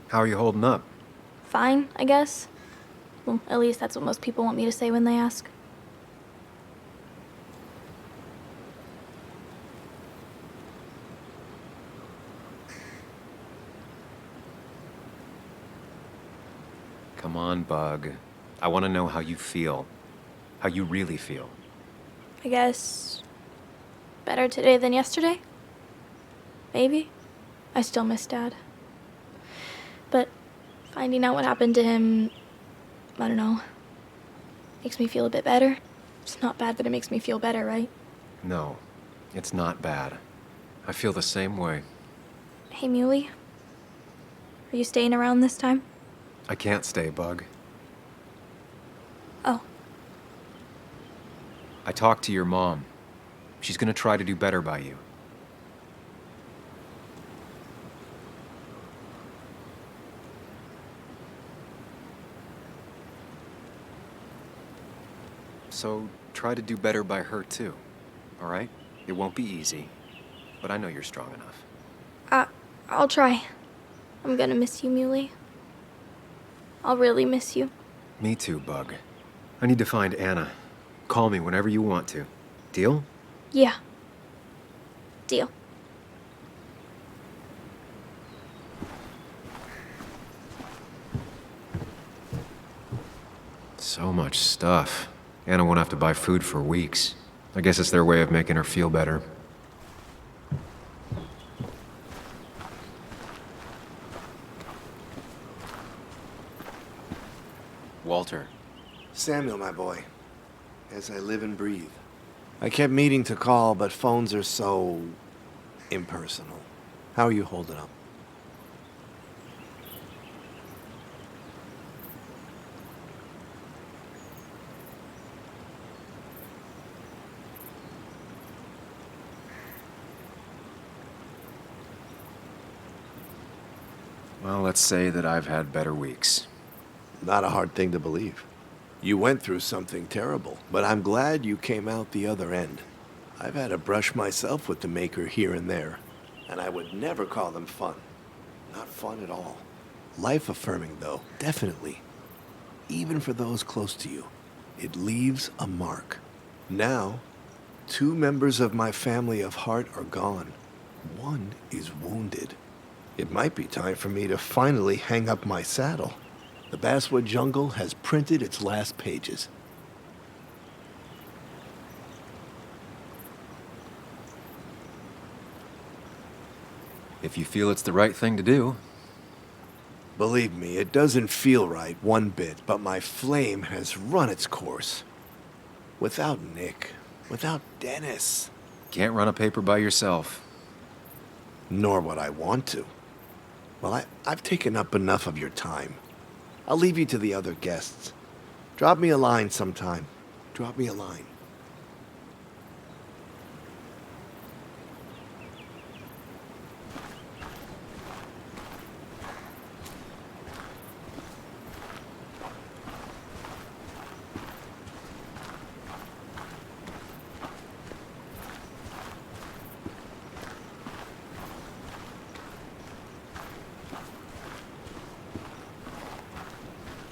How are you holding up? Fine, I guess. Well, at least that's what most people want me to say when they ask. Come on, Bug. I want to know how you feel. How you really feel. I guess... better today than yesterday? Maybe. I still miss Dad. But finding out what happened to him, I don't know, makes me feel a bit better. It's not bad that it makes me feel better, right? No, it's not bad. I feel the same way. Hey, Muley. Are you staying around this time? I can't stay, Bug. Oh. I talked to your mom. She's gonna try to do better by you. So try to do better by her too, all right? It won't be easy, but I know you're strong enough. I'll try. I'm gonna miss you, Muley. I'll really miss you. Me too, Bug. I need to find Anna. Call me whenever you want to. Deal? Yeah. Deal. So much stuff. Anna won't have to buy food for weeks. I guess it's their way of making her feel better. Walter. Samuel, my boy. As I live and breathe. I kept meaning to call, but phones are so... impersonal. How are you holding up? Well, let's say that I've had better weeks. Not a hard thing to believe. You went through something terrible, but I'm glad you came out the other end. I've had a brush myself with the Maker here and there, and I would never call them fun. Not fun at all. Life-affirming, though, definitely. Even for those close to you. It leaves a mark. Now, 2 members of my family of heart are gone. 1 is wounded. It might be time for me to finally hang up my saddle. The Basswood Jungle has printed its last pages. If you feel it's the right thing to do. Believe me, it doesn't feel right one bit, but my flame has run its course. Without Nick, without Dennis. Can't run a paper by yourself. Nor would I want to. Well, I've taken up enough of your time. I'll leave you to the other guests. Drop me a line sometime. Drop me a line.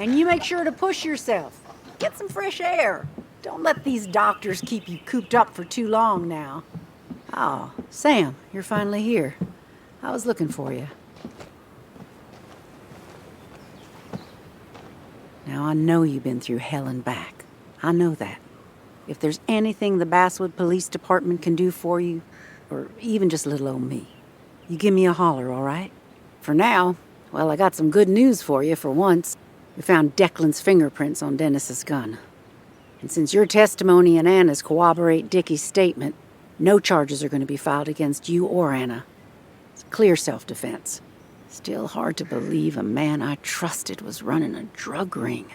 And you make sure to push yourself. Get some fresh air. Don't let these doctors keep you cooped up for too long now. Oh, Sam, you're finally here. I was looking for you. Now, I know you've been through hell and back. I know that. If there's anything the Basswood Police Department can do for you, or even just little old me, you give me a holler, all right? For now, well, I got some good news for you for once. We found Declan's fingerprints on Dennis's gun. And since your testimony and Anna's corroborate Dickie's statement, no charges are going to be filed against you or Anna. It's clear self-defense. Still hard to believe a man I trusted was running a drug ring.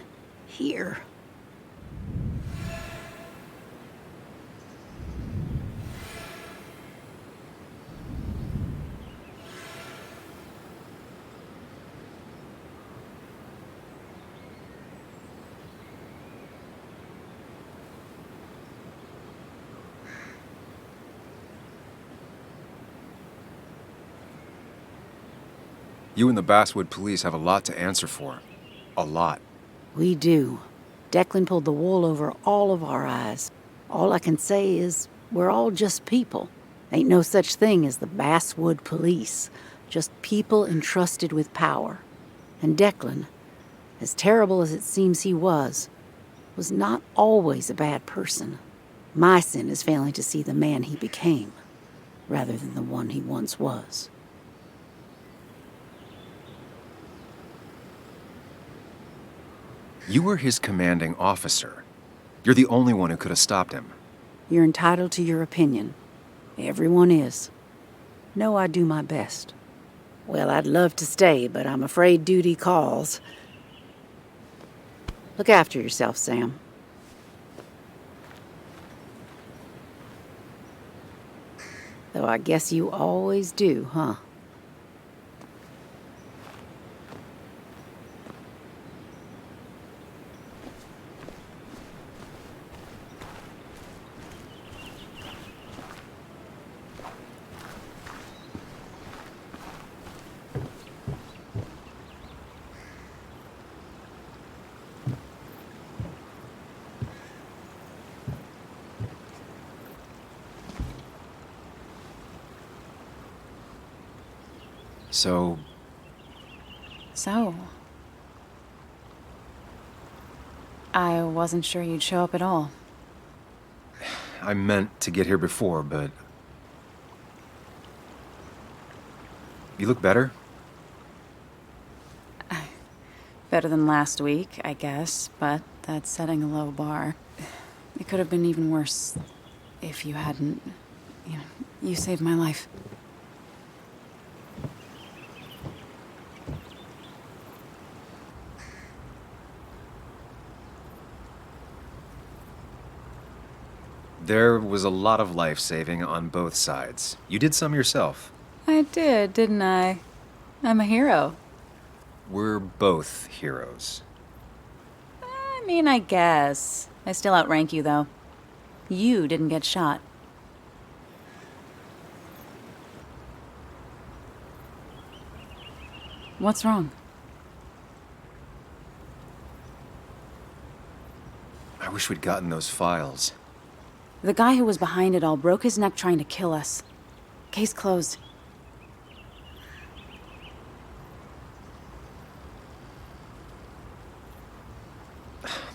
Here. You and the Basswood police have a lot to answer for. A lot. We do. Declan pulled the wool over all of our eyes. All I can say is we're all just people. Ain't no such thing as the Basswood police. Just people entrusted with power. And Declan, as terrible as it seems he was not always a bad person. My sin is failing to see the man he became, rather than the one he once was. You were his commanding officer. You're the only one who could have stopped him. You're entitled to your opinion. Everyone is. No, I do my best. Well, I'd love to stay, but I'm afraid duty calls. Look after yourself, Sam. Though I guess you always do, huh? So? I wasn't sure you'd show up at all. I meant to get here before, but... You look better? Better than last week, I guess, but that's setting a low bar. It could have been even worse if you hadn't... you saved my life. There was a lot of life-saving on both sides. You did some yourself. I did, didn't I? I'm a hero. We're both heroes. I mean, I guess. I still outrank you, though. You didn't get shot. What's wrong? I wish we'd gotten those files. The guy who was behind it all broke his neck trying to kill us. Case closed.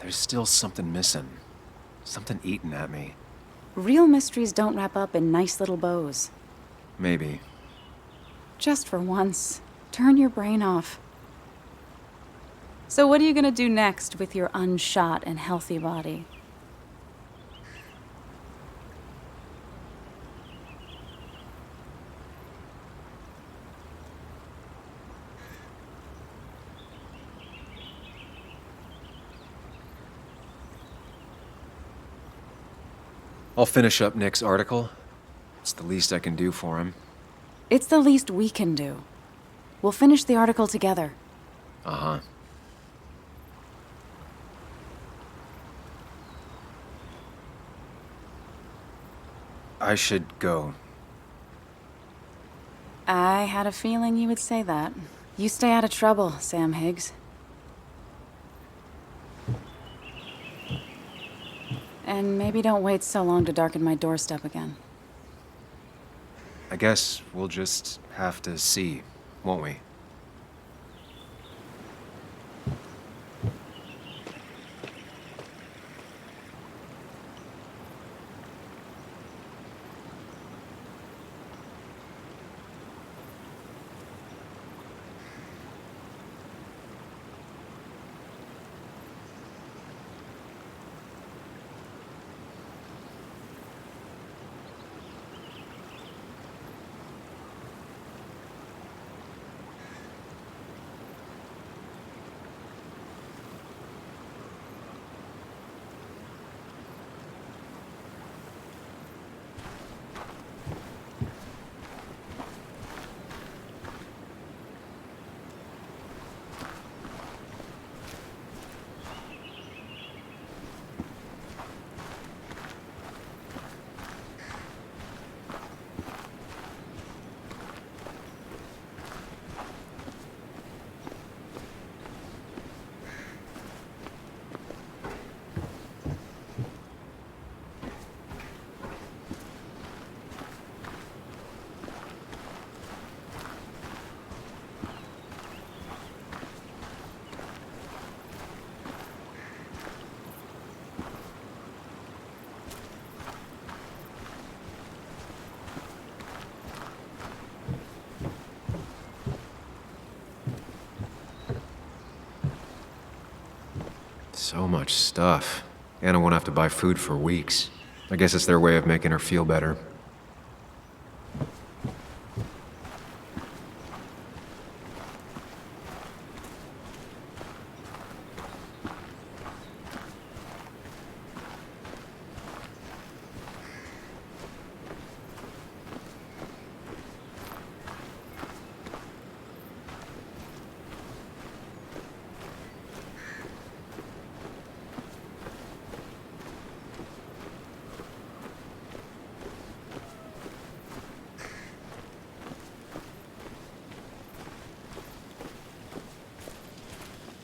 There's still something missing. Something eating at me. Real mysteries don't wrap up in nice little bows. Maybe. Just for once, turn your brain off. So what are you gonna do next with your unshot and healthy body? I'll finish up Nick's article. It's the least I can do for him. It's the least we can do. We'll finish the article together. Uh-huh. I should go. I had a feeling you would say that. You stay out of trouble, Sam Higgs. And maybe don't wait so long to darken my doorstep again. I guess we'll just have to see, won't we? So much stuff. Anna won't have to buy food for weeks. I guess it's their way of making her feel better.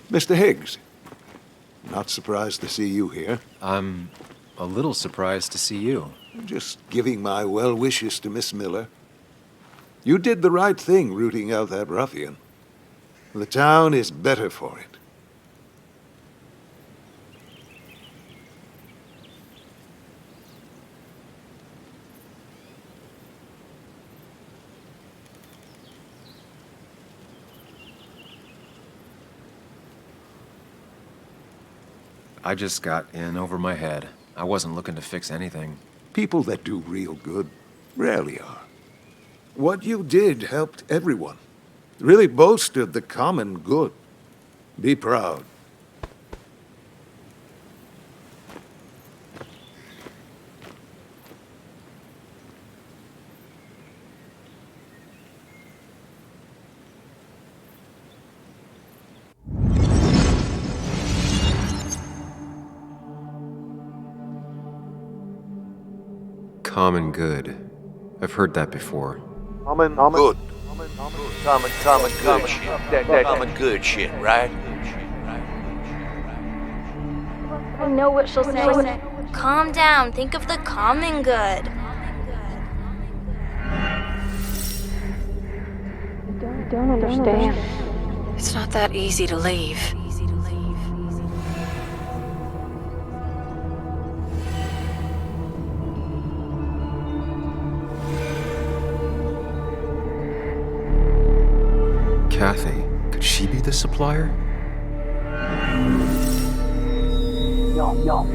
Mr. Higgs, not surprised to see you here. I'm a little surprised to see you. Just giving my well wishes to Miss Miller. You did the right thing rooting out that ruffian. The town is better for it. I just got in over my head. I wasn't looking to fix anything. People that do real good rarely are. What you did helped everyone. Really bolstered the common good. Be proud. Common good. I've heard that before. Common good. Common good shit. Common good shit, right? I know what she'll say. Calm down. Think of the common good. I don't understand. It's not that easy to leave. Kathy, could she be the supplier?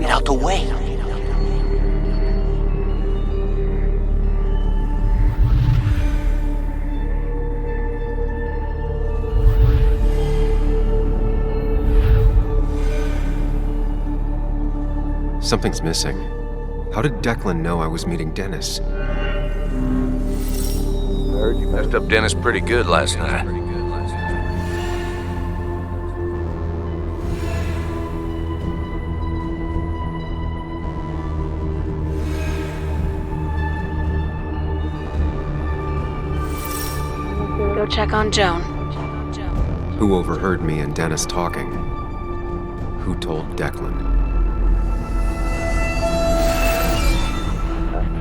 Get out the way. Something's missing. How did Declan know I was meeting Dennis? Heard you messed up Dennis pretty good last night. Go check on Joan. Who overheard me and Dennis talking? Who told Declan?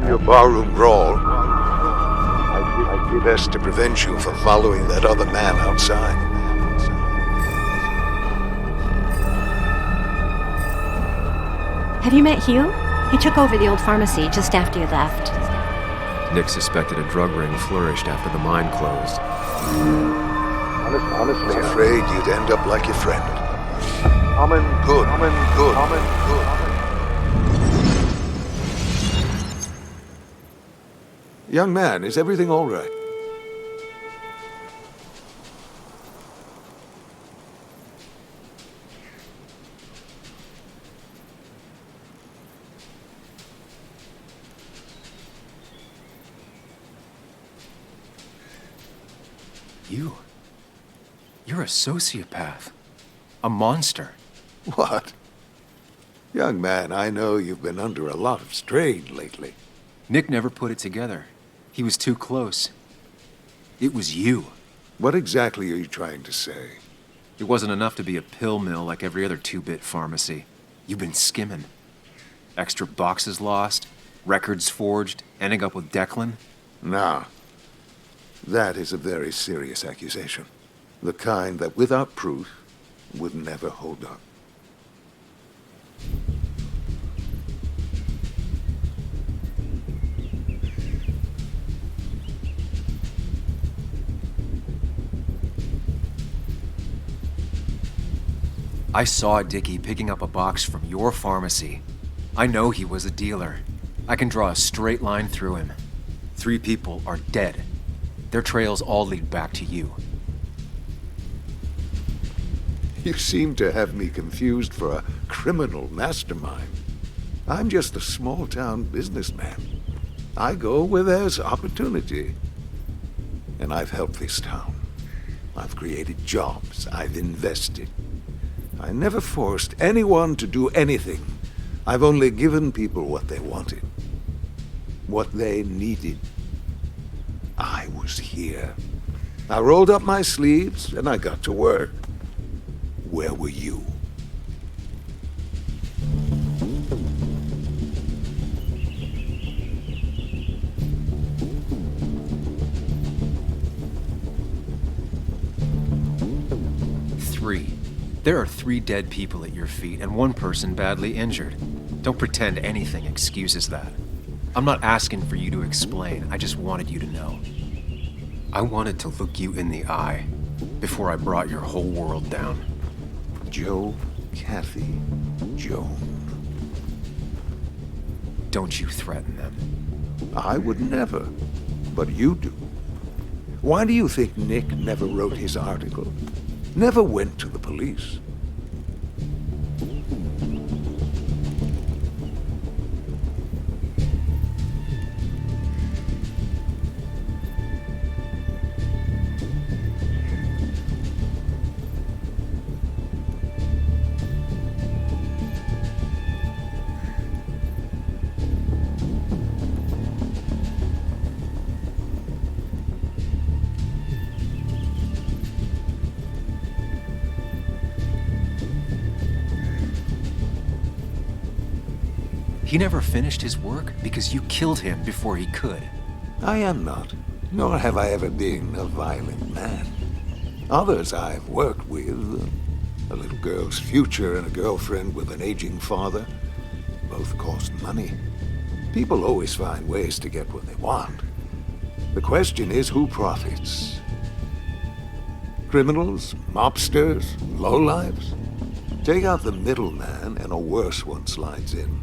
Your barroom brawl. I did best to prevent you from following that other man outside. Have you met Hugh? He took over the old pharmacy just after you left. Nick suspected a drug ring flourished after the mine closed. Honestly, afraid you'd end up like your friend. Good. Young man, is everything all right? You're a sociopath. A monster. What? Young man, I know you've been under a lot of strain lately. Nick never put it together. He was too close. It was you. What exactly are you trying to say? It wasn't enough to be a pill mill like every other two-bit pharmacy. You've been skimming. Extra boxes lost, records forged, ending up with Declan. Nah. That is a very serious accusation. The kind that, without proof, would never hold up. I saw Dickie picking up a box from your pharmacy. I know he was a dealer. I can draw a straight line through him. 3 people are dead. Their trails all lead back to you. You seem to have me confused for a criminal mastermind. I'm just a small-town businessman. I go where there's opportunity. And I've helped this town. I've created jobs. I've invested. I never forced anyone to do anything. I've only given people what they wanted. What they needed. I was here. I rolled up my sleeves and I got to work. Where were you? There are 3 dead people at your feet and 1 person badly injured. Don't pretend anything excuses that. I'm not asking for you to explain, I just wanted you to know. I wanted to look you in the eye before I brought your whole world down. Joe, Kathy, Joan. Don't you threaten them. I would never, but you do. Why do you think Nick never wrote his article? Never went to the police? He never finished his work because you killed him before he could. I am not, nor have I ever been a violent man. Others I've worked with, a little girl's future and a girlfriend with an aging father, both cost money. People always find ways to get what they want. The question is who profits? Criminals, mobsters, lowlifes? Take out the middleman and a worse one slides in.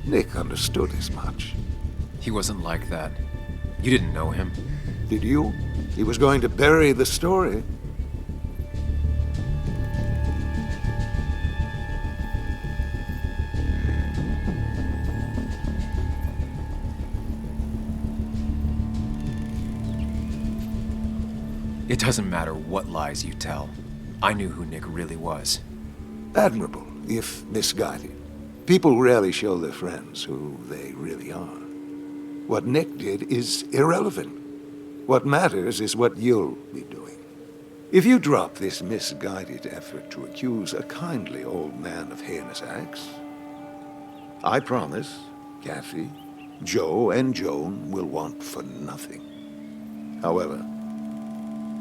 Nick understood as much. He wasn't like that. You didn't know him. Did you? He was going to bury the story. It doesn't matter what lies you tell. I knew who Nick really was. Admirable, if misguided. People rarely show their friends who they really are. What Nick did is irrelevant. What matters is what you'll be doing. If you drop this misguided effort to accuse a kindly old man of heinous acts, I promise, Kathy, Joe and Joan will want for nothing. However,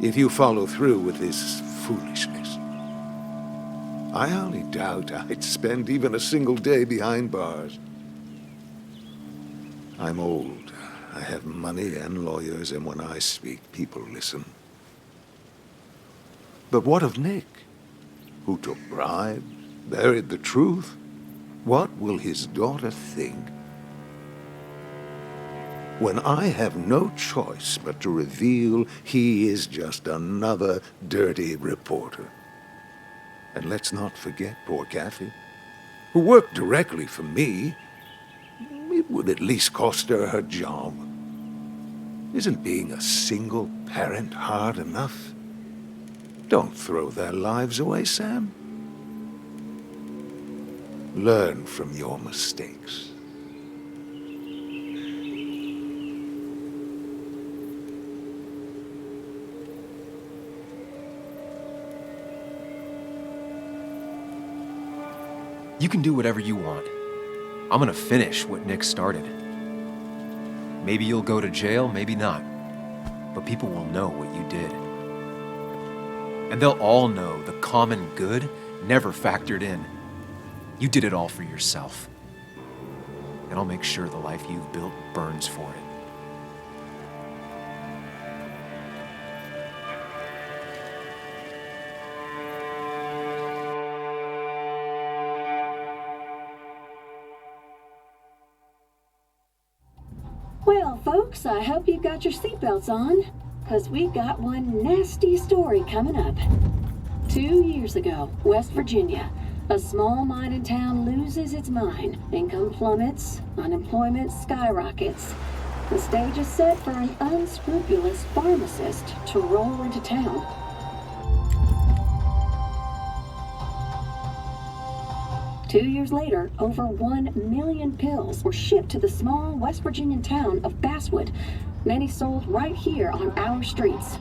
if you follow through with this foolishness, I hardly doubt I'd spend even a single day behind bars. I'm old. I have money and lawyers, and when I speak, people listen. But what of Nick, who took bribes, buried the truth? What will his daughter think when I have no choice but to reveal he is just another dirty reporter? And let's not forget poor Kathy, who worked directly for me. It would at least cost her her job. Isn't being a single parent hard enough? Don't throw their lives away, Sam. Learn from your mistakes. You can do whatever you want. I'm gonna finish what Nick started. Maybe you'll go to jail, maybe not. But people will know what you did. And they'll all know the common good never factored in. You did it all for yourself. And I'll make sure the life you've built burns for it. Well, folks, I hope you got your seatbelts on, because we've got one nasty story coming up. 2 years ago, West Virginia, a small mining town loses its mind. Income plummets, unemployment skyrockets. The stage is set for an unscrupulous pharmacist to roll into town. Two years later, over 1 million pills were shipped to the small West Virginian town of Basswood, many sold right here on our streets.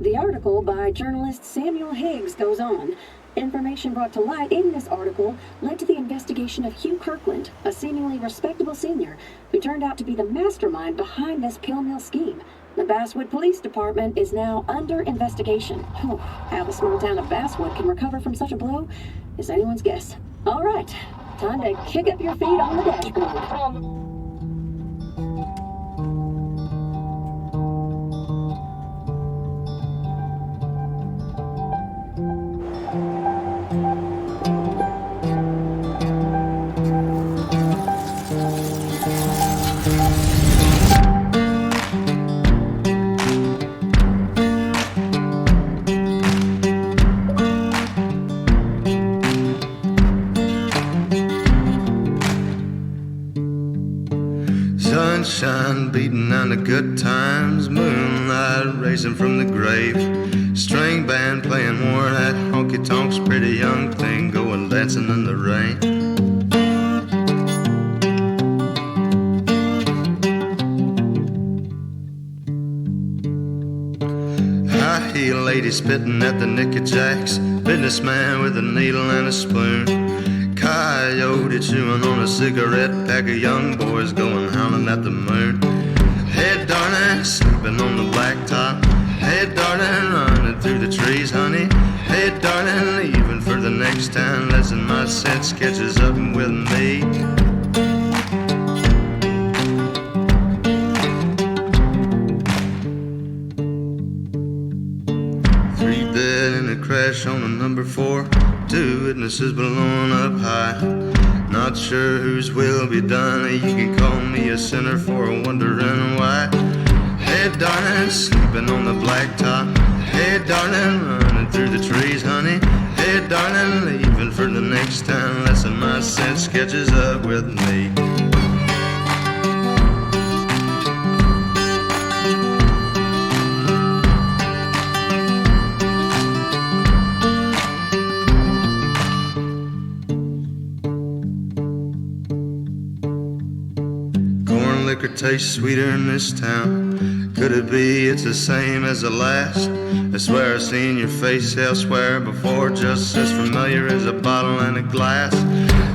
The article by journalist Samuel Higgs goes on. Information brought to light in this article led to the investigation of Hugh Kirkland, a seemingly respectable senior who turned out to be the mastermind behind this pill mill scheme. The Basswood Police Department is now under investigation. How the small town of Basswood can recover from such a blow is anyone's guess. All right, time to kick up your feet on the dashboard. Sunshine beating on the good times, moonlight racing from the grave, string band playing worn out honky tonks, pretty young thing going dancing in the rain. High heel lady spitting at the Nicky Jacks, businessman with a needle and a spoon, coyote chewing on a cigarette pack of young boys going howling at the moon. Hey darling, sleeping on the blacktop. Hey darling, running through the trees, honey. Hey darling, leaving for the next town. Listen, my sense catches up with me. Three dead in a crash on a number 4. 2 witnesses blown up high. Not sure whose will be done. You can call me a sinner for wondering why. Hey darling, sleeping on the blacktop. Hey darling, running through the trees, honey. Hey darling, leaving for the next town. Listen, my sense catches up with me. Liquor tastes sweeter in this town. Could it be it's the same as the last? I swear I've seen your face elsewhere before, just as familiar as a bottle and a glass.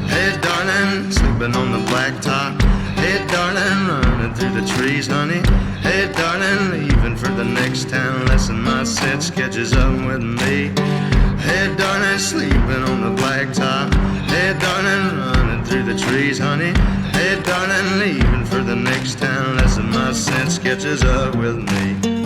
Hey darling, sleeping on the blacktop. Hey Hey, darling, running through the trees, honey. Hey, darling, leaving for the next town. Lesson my set catches up with me. Hey, darling, sleeping on the blacktop. Hey, darling, running through the trees, honey. Hey, darling, leaving for the next town. Lesson my sense catches up with me.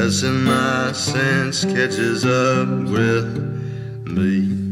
Lesson my sense catches up with me.